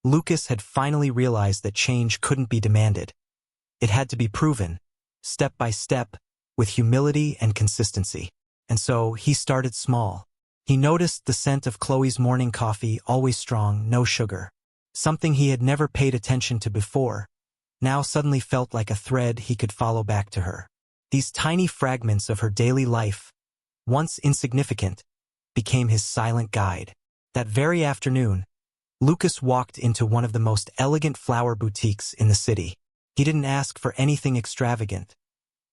S1: Lucas had finally realized that change couldn't be demanded. It had to be proven, step by step, with humility and consistency. And so he started small. He noticed the scent of Chloe's morning coffee, always strong, no sugar. Something he had never paid attention to before, now suddenly felt like a thread he could follow back to her. These tiny fragments of her daily life, once insignificant, became his silent guide. That very afternoon, Lucas walked into one of the most elegant flower boutiques in the city. He didn't ask for anything extravagant,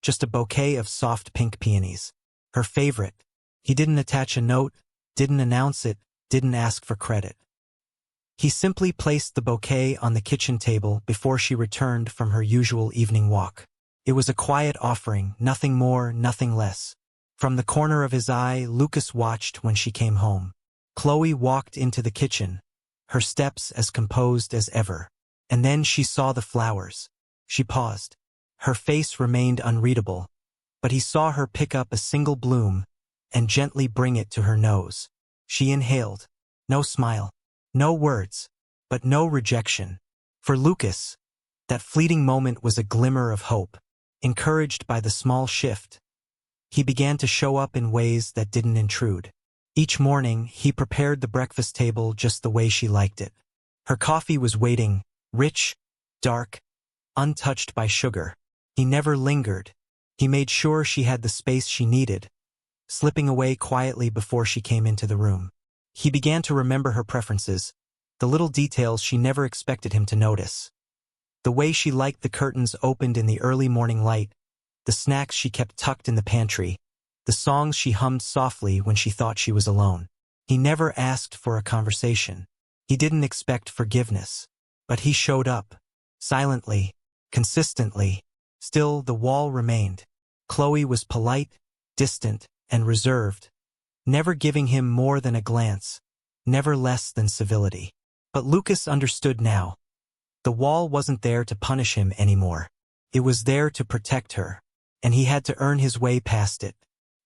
S1: just a bouquet of soft pink peonies. Her favorite. He didn't attach a note, didn't announce it, didn't ask for credit. He simply placed the bouquet on the kitchen table before she returned from her usual evening walk. It was a quiet offering, nothing more, nothing less. From the corner of his eye, Lucas watched when she came home. Chloe walked into the kitchen, her steps as composed as ever. And then she saw the flowers. She paused. Her face remained unreadable, but he saw her pick up a single bloom and gently bring it to her nose. She inhaled. No smile. No words, but no rejection. For Lucas, that fleeting moment was a glimmer of hope. Encouraged by the small shift, he began to show up in ways that didn't intrude. Each morning, he prepared the breakfast table just the way she liked it. Her coffee was waiting, rich, dark, untouched by sugar. He never lingered. He made sure she had the space she needed, slipping away quietly before she came into the room. He began to remember her preferences, the little details she never expected him to notice. The way she liked the curtains opened in the early morning light, the snacks she kept tucked in the pantry, the songs she hummed softly when she thought she was alone. He never asked for a conversation. He didn't expect forgiveness. But he showed up. Silently, consistently. Still, the wall remained. Chloe was polite, distant, and reserved, never giving him more than a glance, never less than civility. But Lucas understood now. The wall wasn't there to punish him anymore. It was there to protect her, and he had to earn his way past it.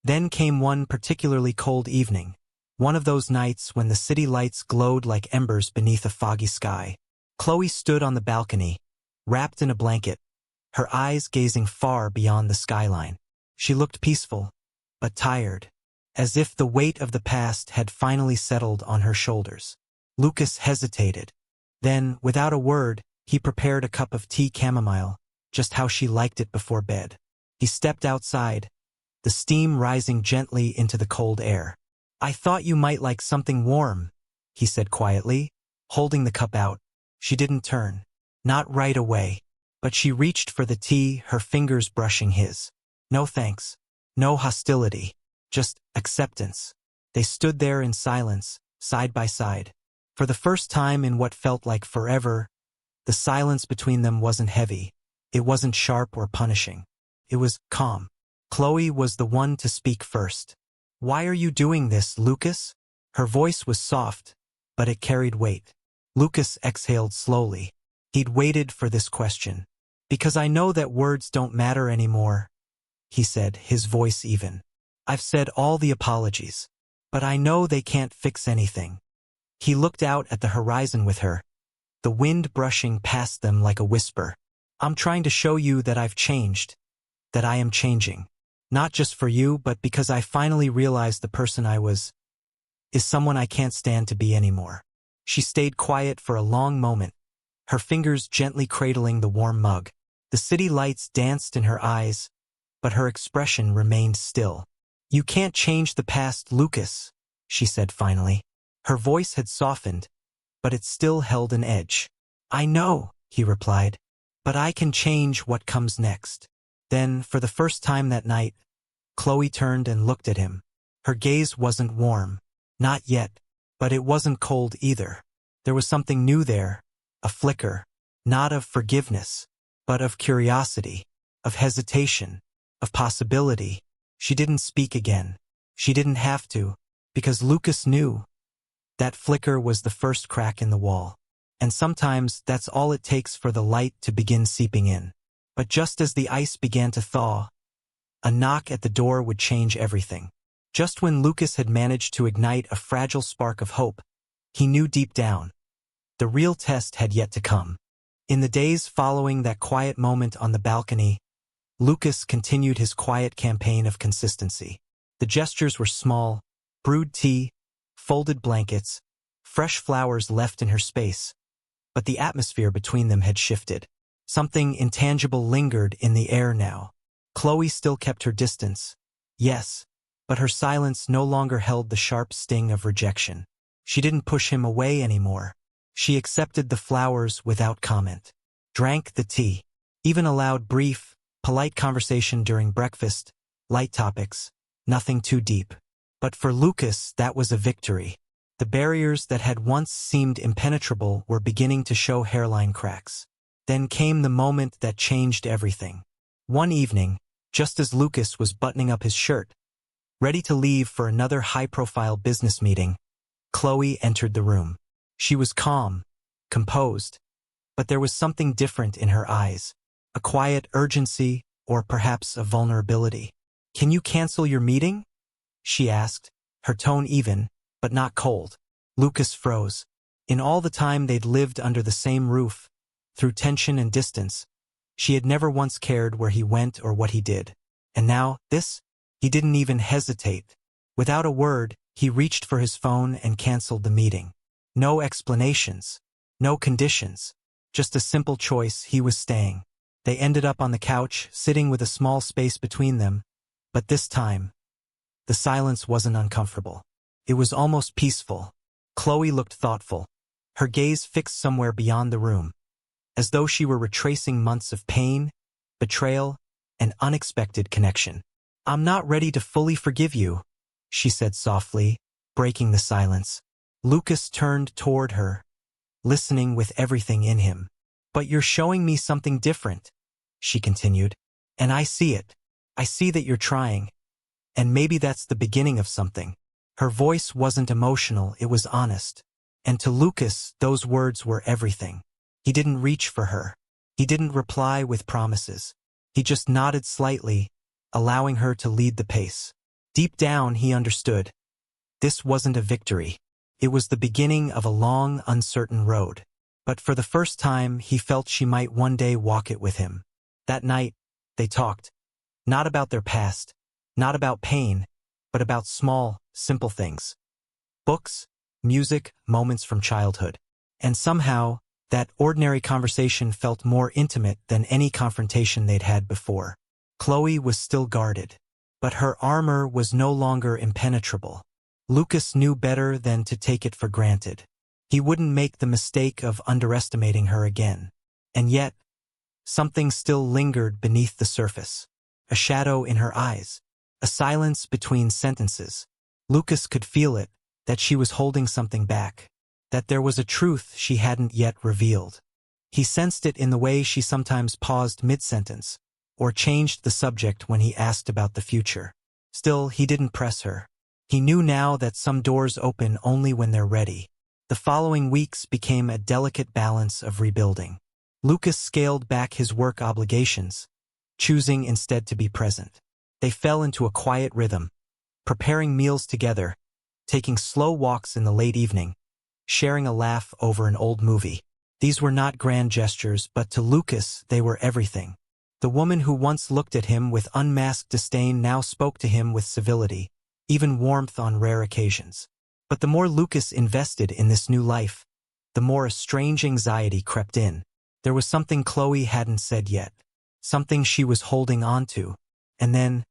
S1: Then came one particularly cold evening, one of those nights when the city lights glowed like embers beneath a foggy sky. Chloe stood on the balcony, wrapped in a blanket, her eyes gazing far beyond the skyline. She looked peaceful, but tired, as if the weight of the past had finally settled on her shoulders. Lucas hesitated. Then, without a word, he prepared a cup of tea chamomile, just how she liked it before bed. He stepped outside, the steam rising gently into the cold air. "I thought you might like something warm," he said quietly, holding the cup out. She didn't turn. Not right away. But she reached for the tea, her fingers brushing his. No thanks. No hostility. Just acceptance. They stood there in silence, side by side. For the first time in what felt like forever, the silence between them wasn't heavy. It wasn't sharp or punishing. It was calm. Chloe was the one to speak first. "Why are you doing this, Lucas?" Her voice was soft, but it carried weight. Lucas exhaled slowly. He'd waited for this question. "Because I know that words don't matter anymore," he said, his voice even. "I've said all the apologies. But I know they can't fix anything." He looked out at the horizon with her, the wind brushing past them like a whisper. "I'm trying to show you that I've changed, that I am changing. Not just for you, but because I finally realized the person I was is someone I can't stand to be anymore." She stayed quiet for a long moment, her fingers gently cradling the warm mug. The city lights danced in her eyes, but her expression remained still. "You can't change the past, Lucas," she said finally. Her voice had softened, but it still held an edge. "I know," he replied, "but I can change what comes next." Then, for the first time that night, Chloe turned and looked at him. Her gaze wasn't warm. Not yet. But it wasn't cold either. There was something new there, a flicker, not of forgiveness, but of curiosity, of hesitation, of possibility. She didn't speak again. She didn't have to, because Lucas knew. That flicker was the first crack in the wall. And sometimes that's all it takes for the light to begin seeping in. But just as the ice began to thaw, a knock at the door would change everything. Just when Lucas had managed to ignite a fragile spark of hope, he knew deep down, the real test had yet to come. In the days following that quiet moment on the balcony, Lucas continued his quiet campaign of consistency. The gestures were small: brewed tea, folded blankets, fresh flowers left in her space. But the atmosphere between them had shifted. Something intangible lingered in the air now. Chloe still kept her distance, yes, but her silence no longer held the sharp sting of rejection. She didn't push him away anymore. She accepted the flowers without comment, drank the tea, even allowed brief, polite conversation during breakfast, light topics, nothing too deep. But for Lucas, that was a victory. The barriers that had once seemed impenetrable were beginning to show hairline cracks. Then came the moment that changed everything. One evening, just as Lucas was buttoning up his shirt, ready to leave for another high-profile business meeting, Chloe entered the room. She was calm, composed, but there was something different in her eyes, a quiet urgency, or perhaps a vulnerability. "Can you cancel your meeting?" she asked, her tone even, but not cold. Lucas froze. In all the time they'd lived under the same roof, through tension and distance, she had never once cared where he went or what he did. And now, this? He didn't even hesitate. Without a word, he reached for his phone and canceled the meeting. No explanations, no conditions, just a simple choice: he was staying. They ended up on the couch, sitting with a small space between them, but this time, the silence wasn't uncomfortable. It was almost peaceful. Chloe looked thoughtful, her gaze fixed somewhere beyond the room, as though she were retracing months of pain, betrayal, and unexpected connection. "I'm not ready to fully forgive you," she said softly, breaking the silence. Lucas turned toward her, listening with everything in him. "But you're showing me something different," she continued. "And I see it. I see that you're trying. And maybe that's the beginning of something." Her voice wasn't emotional, it was honest. And to Lucas, those words were everything. He didn't reach for her. He didn't reply with promises. He just nodded slightly, allowing her to lead the pace. Deep down, he understood. This wasn't a victory. It was the beginning of a long, uncertain road. But for the first time, he felt she might one day walk it with him. That night, they talked. Not about their past, not about pain, but about small, simple things. Books, music, moments from childhood. And somehow, that ordinary conversation felt more intimate than any confrontation they'd had before. Chloe was still guarded, but her armor was no longer impenetrable. Lucas knew better than to take it for granted. He wouldn't make the mistake of underestimating her again. And yet, something still lingered beneath the surface. A shadow in her eyes, a silence between sentences. Lucas could feel it, that she was holding something back, that there was a truth she hadn't yet revealed. He sensed it in the way she sometimes paused mid-sentence, or changed the subject when he asked about the future. Still, he didn't press her. He knew now that some doors open only when they're ready. The following weeks became a delicate balance of rebuilding. Lucas scaled back his work obligations, choosing instead to be present. They fell into a quiet rhythm, preparing meals together, taking slow walks in the late evening, sharing a laugh over an old movie. These were not grand gestures, but to Lucas they were everything. The woman who once looked at him with unmasked disdain now spoke to him with civility, even warmth on rare occasions. But the more Lucas invested in this new life, the more a strange anxiety crept in. There was something Chloe hadn't said yet, something she was holding on to. And then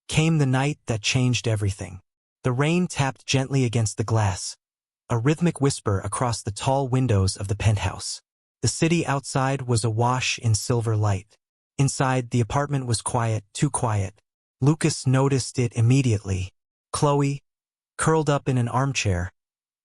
S1: came the night that changed everything. The rain tapped gently against the glass, a rhythmic whisper across the tall windows of the penthouse. The city outside was awash in silver light. Inside, the apartment was quiet, too quiet. Lucas noticed it immediately. Chloe, curled up in an armchair,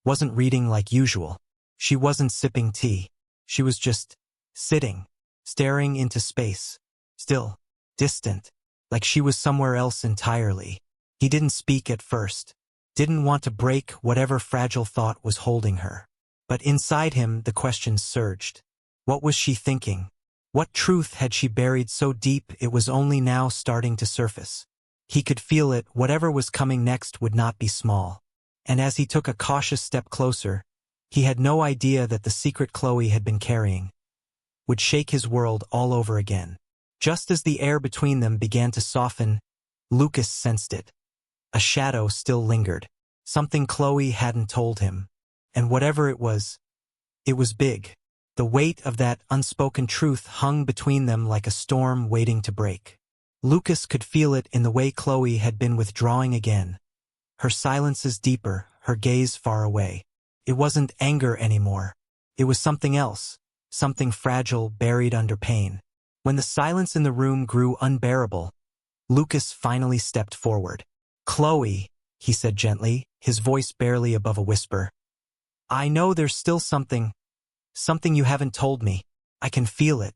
S1: wasn't reading like usual. She wasn't sipping tea. She was just sitting, staring into space, still, distant, like she was somewhere else entirely. He didn't speak at first, didn't want to break whatever fragile thought was holding her. But inside him, the questions surged. What was she thinking? What truth had she buried so deep it was only now starting to surface? He could feel it, whatever was coming next would not be small. And as he took a cautious step closer, he had no idea that the secret Chloe had been carrying would shake his world all over again. Just as the air between them began to soften, Lucas sensed it. A shadow still lingered, something Chloe hadn't told him. And whatever it was big. The weight of that unspoken truth hung between them like a storm waiting to break. Lucas could feel it in the way Chloe had been withdrawing again. Her silences deeper, her gaze far away. It wasn't anger anymore. It was something else, something fragile buried under pain. When the silence in the room grew unbearable, Lucas finally stepped forward. "Chloe," he said gently, his voice barely above a whisper. "I know there's still something you haven't told me. I can feel it."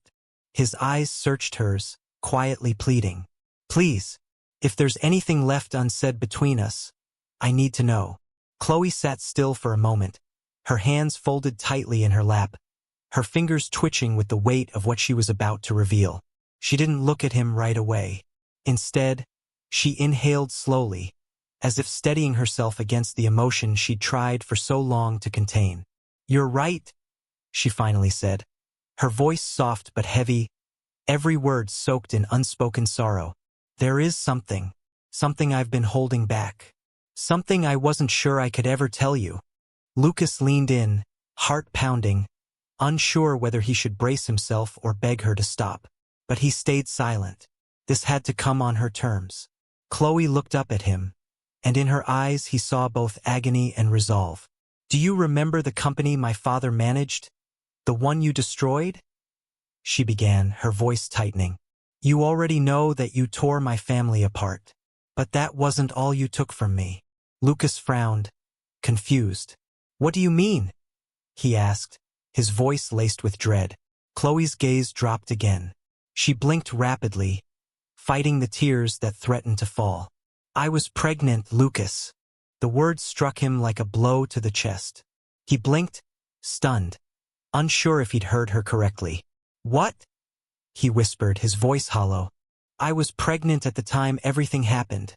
S1: His eyes searched hers, quietly pleading. "Please, if there's anything left unsaid between us, I need to know." Chloe sat still for a moment, her hands folded tightly in her lap, her fingers twitching with the weight of what she was about to reveal. She didn't look at him right away. Instead, she inhaled slowly, as if steadying herself against the emotion she'd tried for so long to contain. "You're right," she finally said, her voice soft but heavy, every word soaked in unspoken sorrow. "There is something I've been holding back. Something I wasn't sure I could ever tell you." Lucas leaned in, heart pounding, unsure whether he should brace himself or beg her to stop. But he stayed silent. This had to come on her terms. Chloe looked up at him, and in her eyes he saw both agony and resolve. "Do you remember the company my father managed? The one you destroyed?" she began, her voice tightening. "You already know that you tore my family apart. But that wasn't all you took from me." Lucas frowned, confused. "What do you mean?" he asked, his voice laced with dread. Chloe's gaze dropped again. She blinked rapidly, fighting the tears that threatened to fall. "I was pregnant, Lucas." The words struck him like a blow to the chest. He blinked, stunned, unsure if he'd heard her correctly. "What?" he whispered, his voice hollow. "I was pregnant at the time everything happened,"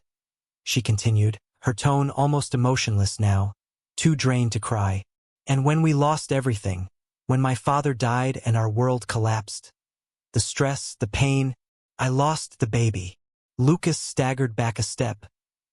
S1: she continued, her tone almost emotionless now, too drained to cry. "And when we lost everything, when my father died and our world collapsed, the stress, the pain, I lost the baby." Lucas staggered back a step,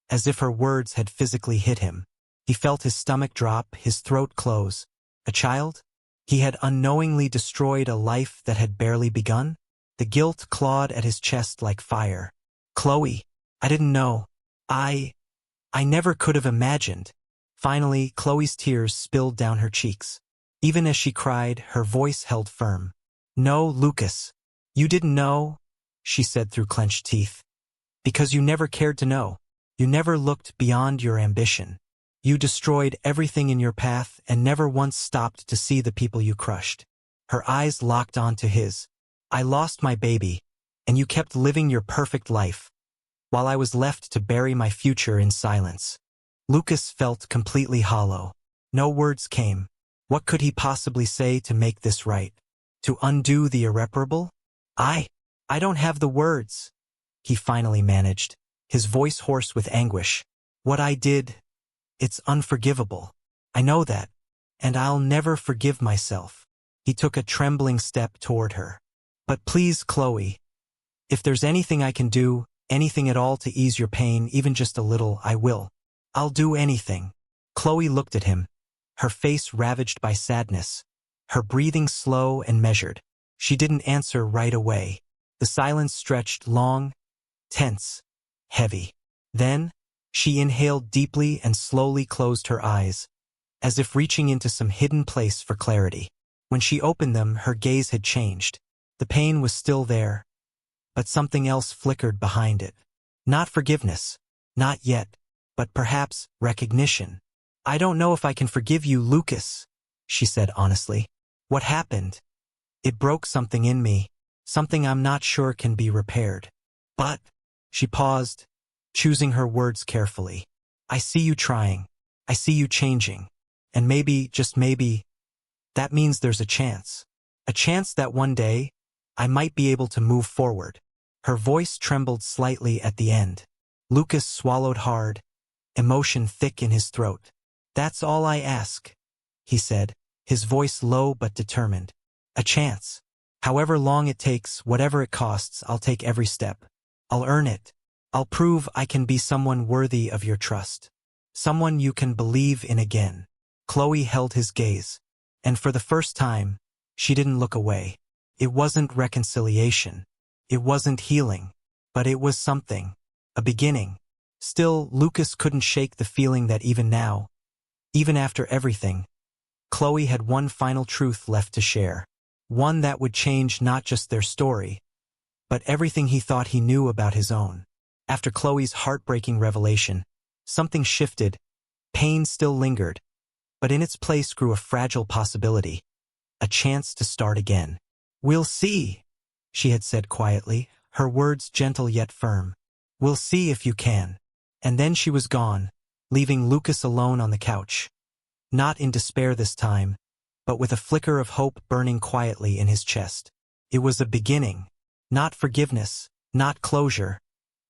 S1: as if her words had physically hit him. He felt his stomach drop, his throat close. A child? He had unknowingly destroyed a life that had barely begun? The guilt clawed at his chest like fire. "Chloe, I didn't know. I never could have imagined." Finally, Chloe's tears spilled down her cheeks. Even as she cried, her voice held firm. "No, Lucas, you didn't know," she said through clenched teeth. "Because you never cared to know. You never looked beyond your ambition. You destroyed everything in your path and never once stopped to see the people you crushed." Her eyes locked onto his. I lost my baby, and you kept living your perfect life, while I was left to bury my future in silence. Lucas felt completely hollow. No words came. What could he possibly say to make this right? To undo the irreparable? I don't have the words, he finally managed, his voice hoarse with anguish. What I did, it's unforgivable. I know that, and I'll never forgive myself. He took a trembling step toward her. But please, Chloe, if there's anything I can do, anything at all to ease your pain, even just a little, I will. I'll do anything. Chloe looked at him, her face ravaged by sadness, her breathing slow and measured. She didn't answer right away. The silence stretched long, tense, heavy. Then, she inhaled deeply and slowly closed her eyes, as if reaching into some hidden place for clarity. When she opened them, her gaze had changed. The pain was still there, but something else flickered behind it. Not forgiveness, not yet, but perhaps recognition. I don't know if I can forgive you, Lucas, she said honestly. What happened? It broke something in me, something I'm not sure can be repaired. But, she paused, choosing her words carefully. I see you trying. I see you changing. And maybe, just maybe, that means there's a chance. A chance that one day, I might be able to move forward. Her voice trembled slightly at the end. Lucas swallowed hard, emotion thick in his throat. That's all I ask, he said, his voice low but determined. A chance. However long it takes, whatever it costs, I'll take every step. I'll earn it. I'll prove I can be someone worthy of your trust. Someone you can believe in again. Chloe held his gaze, and for the first time, she didn't look away. It wasn't reconciliation. It wasn't healing. But it was something. A beginning. Still, Lucas couldn't shake the feeling that even now, even after everything, Chloe had one final truth left to share. One that would change not just their story, but everything he thought he knew about his own. After Chloe's heartbreaking revelation, something shifted. Pain still lingered, but in its place grew a fragile possibility. A chance to start again. We'll see, she had said quietly, her words gentle yet firm. We'll see if you can. And then she was gone, leaving Lucas alone on the couch. Not in despair this time, but with a flicker of hope burning quietly in his chest. It was a beginning. Not forgiveness, not closure,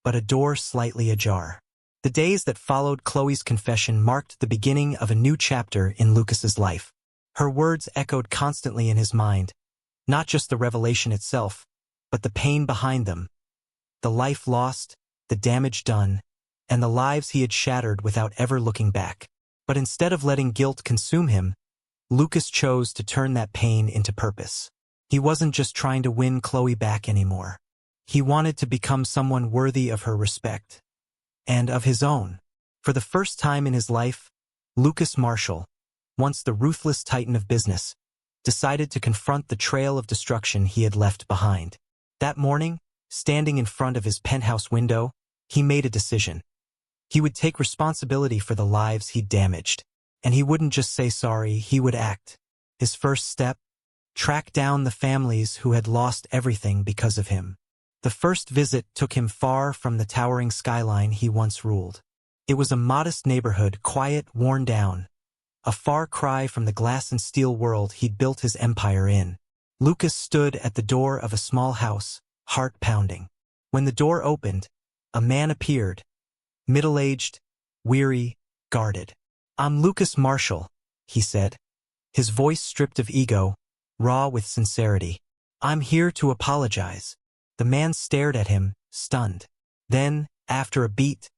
S1: but a door slightly ajar. The days that followed Chloe's confession marked the beginning of a new chapter in Lucas's life. Her words echoed constantly in his mind, not just the revelation itself, but the pain behind them. The life lost, the damage done, and the lives he had shattered without ever looking back. But instead of letting guilt consume him, Lucas chose to turn that pain into purpose. He wasn't just trying to win Chloe back anymore. He wanted to become someone worthy of her respect. And of his own. For the first time in his life, Lucas Marshall, once the ruthless titan of business, decided to confront the trail of destruction he had left behind. That morning, standing in front of his penthouse window, he made a decision. He would take responsibility for the lives he'd damaged. And he wouldn't just say sorry, he would act. His first step? Track down the families who had lost everything because of him. The first visit took him far from the towering skyline he once ruled. It was a modest neighborhood, quiet, worn down. A far cry from the glass and steel world he'd built his empire in. Lucas stood at the door of a small house, heart pounding. When the door opened, a man appeared. Middle-aged, weary, guarded. I'm Lucas Marshall, he said, his voice stripped of ego, raw with sincerity. I'm here to apologize. The man stared at him, stunned. Then, after a beat,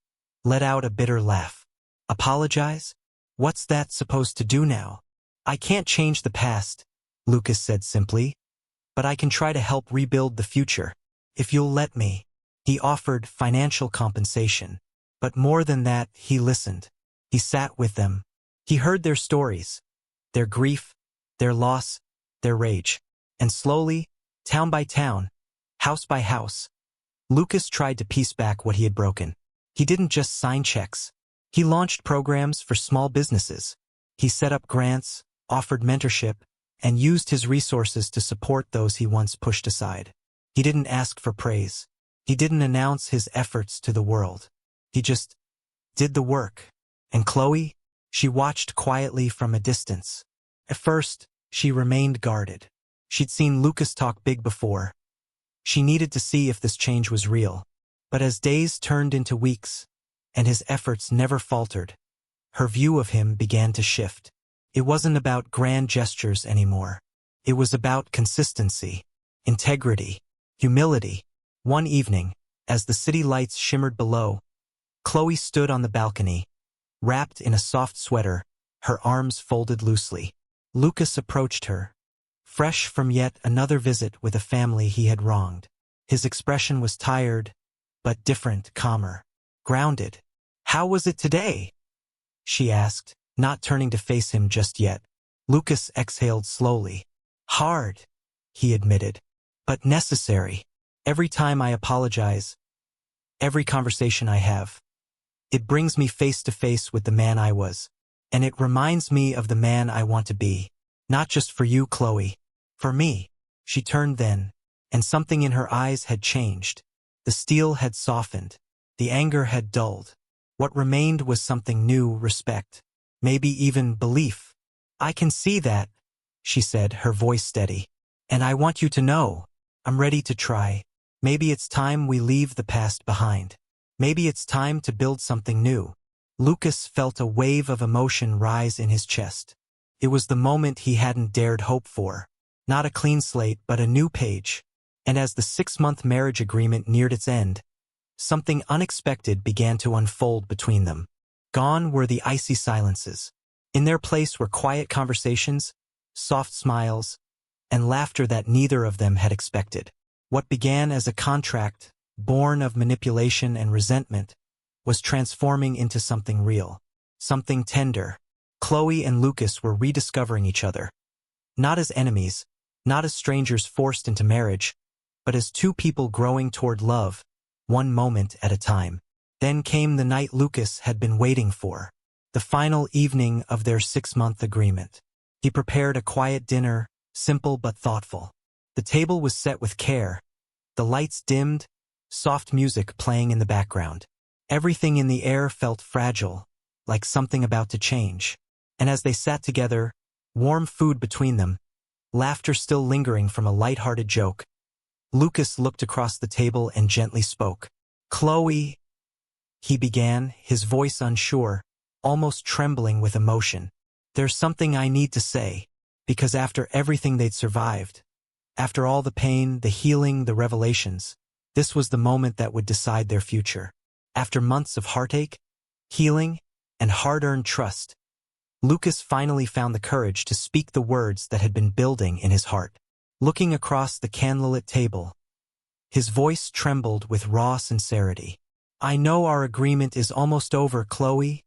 S1: let out a bitter laugh. Apologize? What's that supposed to do now? I can't change the past, Lucas said simply, but I can try to help rebuild the future. If you'll let me. He offered financial compensation. But more than that, he listened. He sat with them. He heard their stories, their grief, their loss, their rage. And slowly, town by town, house by house, Lucas tried to piece back what he had broken. He didn't just sign checks. He launched programs for small businesses. He set up grants, offered mentorship, and used his resources to support those he once pushed aside. He didn't ask for praise. He didn't announce his efforts to the world. He just did the work. And Chloe? She watched quietly from a distance. At first, she remained guarded. She'd seen Lucas talk big before. She needed to see if this change was real. But as days turned into weeks, and his efforts never faltered, her view of him began to shift. It wasn't about grand gestures anymore. It was about consistency, integrity, humility. One evening, as the city lights shimmered below, Chloe stood on the balcony, wrapped in a soft sweater, her arms folded loosely. Lucas approached her, fresh from yet another visit with a family he had wronged. His expression was tired, but different, calmer, grounded. "How was it today?" she asked, not turning to face him just yet. Lucas exhaled slowly. "Hard," he admitted, "but necessary. Every time I apologize, every conversation I have, it brings me face to face with the man I was, and it reminds me of the man I want to be. Not just for you, Chloe. For me." She turned then, and something in her eyes had changed. The steel had softened. The anger had dulled. What remained was something new: respect. Maybe even belief. "I can see that," she said, her voice steady. "And I want you to know, I'm ready to try. Maybe it's time we leave the past behind. Maybe it's time to build something new." Lucas felt a wave of emotion rise in his chest. It was the moment he hadn't dared hope for. Not a clean slate, but a new page. And as the 6-month marriage agreement neared its end, something unexpected began to unfold between them. Gone were the icy silences. In their place were quiet conversations, soft smiles, and laughter that neither of them had expected. What began as a contract, born of manipulation and resentment, was transforming into something real, something tender. Chloe and Lucas were rediscovering each other. Not as enemies, not as strangers forced into marriage, but as two people growing toward love, one moment at a time. Then came the night Lucas had been waiting for, the final evening of their 6-month agreement. He prepared a quiet dinner, simple but thoughtful. The table was set with care, the lights dimmed, soft music playing in the background. Everything in the air felt fragile, like something about to change. And as they sat together, warm food between them, laughter still lingering from a light-hearted joke, Lucas looked across the table and gently spoke. "Chloe," he began, his voice unsure, almost trembling with emotion. "There's something I need to say, because after everything they'd survived, after all the pain, the healing, the revelations, this was the moment that would decide their future. After months of heartache, healing, and hard-earned trust, Lucas finally found the courage to speak the words that had been building in his heart. Looking across the candlelit table, his voice trembled with raw sincerity. "I know our agreement is almost over, Chloe,"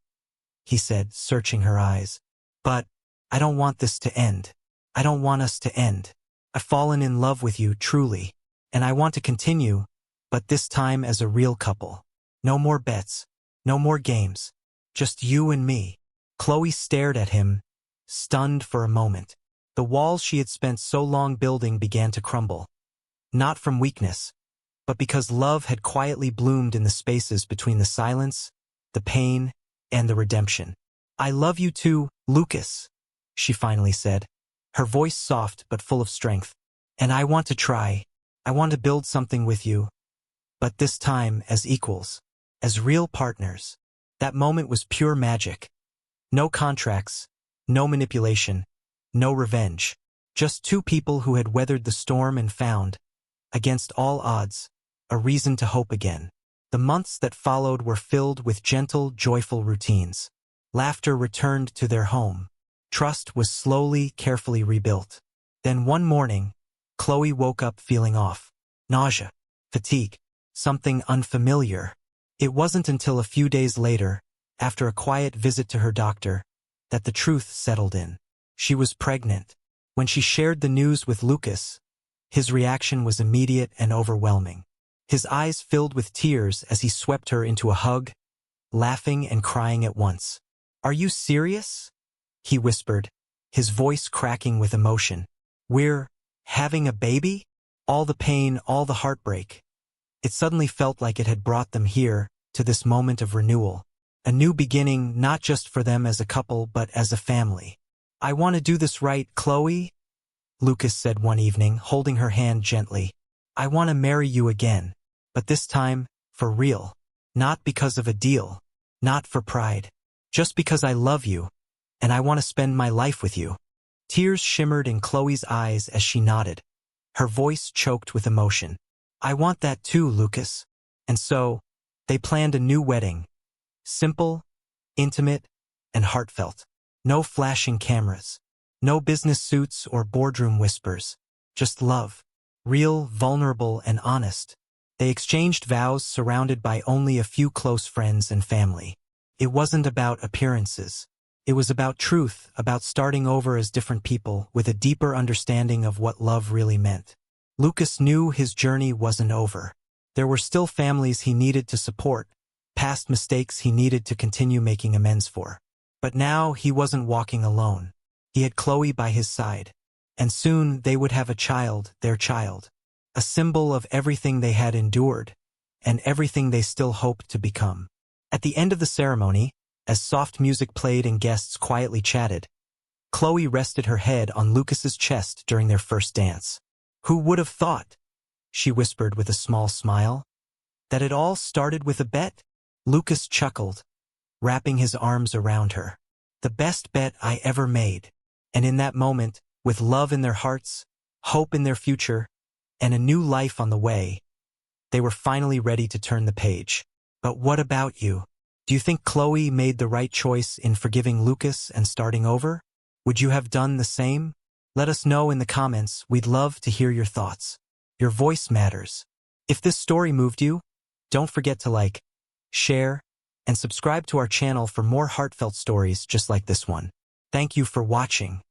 S1: he said, searching her eyes. "But I don't want this to end. I don't want us to end. I've fallen in love with you, truly, and I want to continue, but this time as a real couple. No more bets, no more games, just you and me." Chloe stared at him, stunned for a moment. The walls she had spent so long building began to crumble. Not from weakness, but because love had quietly bloomed in the spaces between the silence, the pain, and the redemption. "I love you too, Lucas," she finally said, her voice soft but full of strength. "And I want to try. I want to build something with you, but this time as equals, as real partners." That moment was pure magic. No contracts, no manipulation, no revenge. Just two people who had weathered the storm and found, against all odds, a reason to hope again. The months that followed were filled with gentle, joyful routines. Laughter returned to their home. Trust was slowly, carefully rebuilt. Then one morning, Chloe woke up feeling off. Nausea, fatigue, something unfamiliar. It wasn't until a few days later, after a quiet visit to her doctor, that the truth settled in. She was pregnant. When she shared the news with Lucas, his reaction was immediate and overwhelming. His eyes filled with tears as he swept her into a hug, laughing and crying at once. "Are you serious?" he whispered, his voice cracking with emotion. "We're having a baby?" All the pain, all the heartbreak. It suddenly felt like it had brought them here, to this moment of renewal. A new beginning, not just for them as a couple, but as a family. "I want to do this right, Chloe," Lucas said one evening, holding her hand gently. "I want to marry you again. But this time, for real. Not because of a deal. Not for pride. Just because I love you, and I want to spend my life with you." Tears shimmered in Chloe's eyes as she nodded. Her voice choked with emotion. "I want that too, Lucas." And so, they planned a new wedding. Simple, intimate, and heartfelt. No flashing cameras. No business suits or boardroom whispers. Just love. Real, vulnerable, and honest. They exchanged vows surrounded by only a few close friends and family. It wasn't about appearances. It was about truth, about starting over as different people with a deeper understanding of what love really meant. Lucas knew his journey wasn't over. There were still families he needed to support, past mistakes he needed to continue making amends for. But now he wasn't walking alone. He had Chloe by his side. And soon they would have a child, their child. A symbol of everything they had endured, and everything they still hoped to become. At the end of the ceremony, as soft music played and guests quietly chatted, Chloe rested her head on Lucas's chest during their first dance. "Who would have thought," she whispered with a small smile, "that it all started with a bet?" Lucas chuckled, wrapping his arms around her. "The best bet I ever made." And in that moment, with love in their hearts, hope in their future, and a new life on the way, they were finally ready to turn the page. But what about you? Do you think Chloe made the right choice in forgiving Lucas and starting over? Would you have done the same? Let us know in the comments. We'd love to hear your thoughts. Your voice matters. If this story moved you, don't forget to like, share, and subscribe to our channel for more heartfelt stories just like this one. Thank you for watching.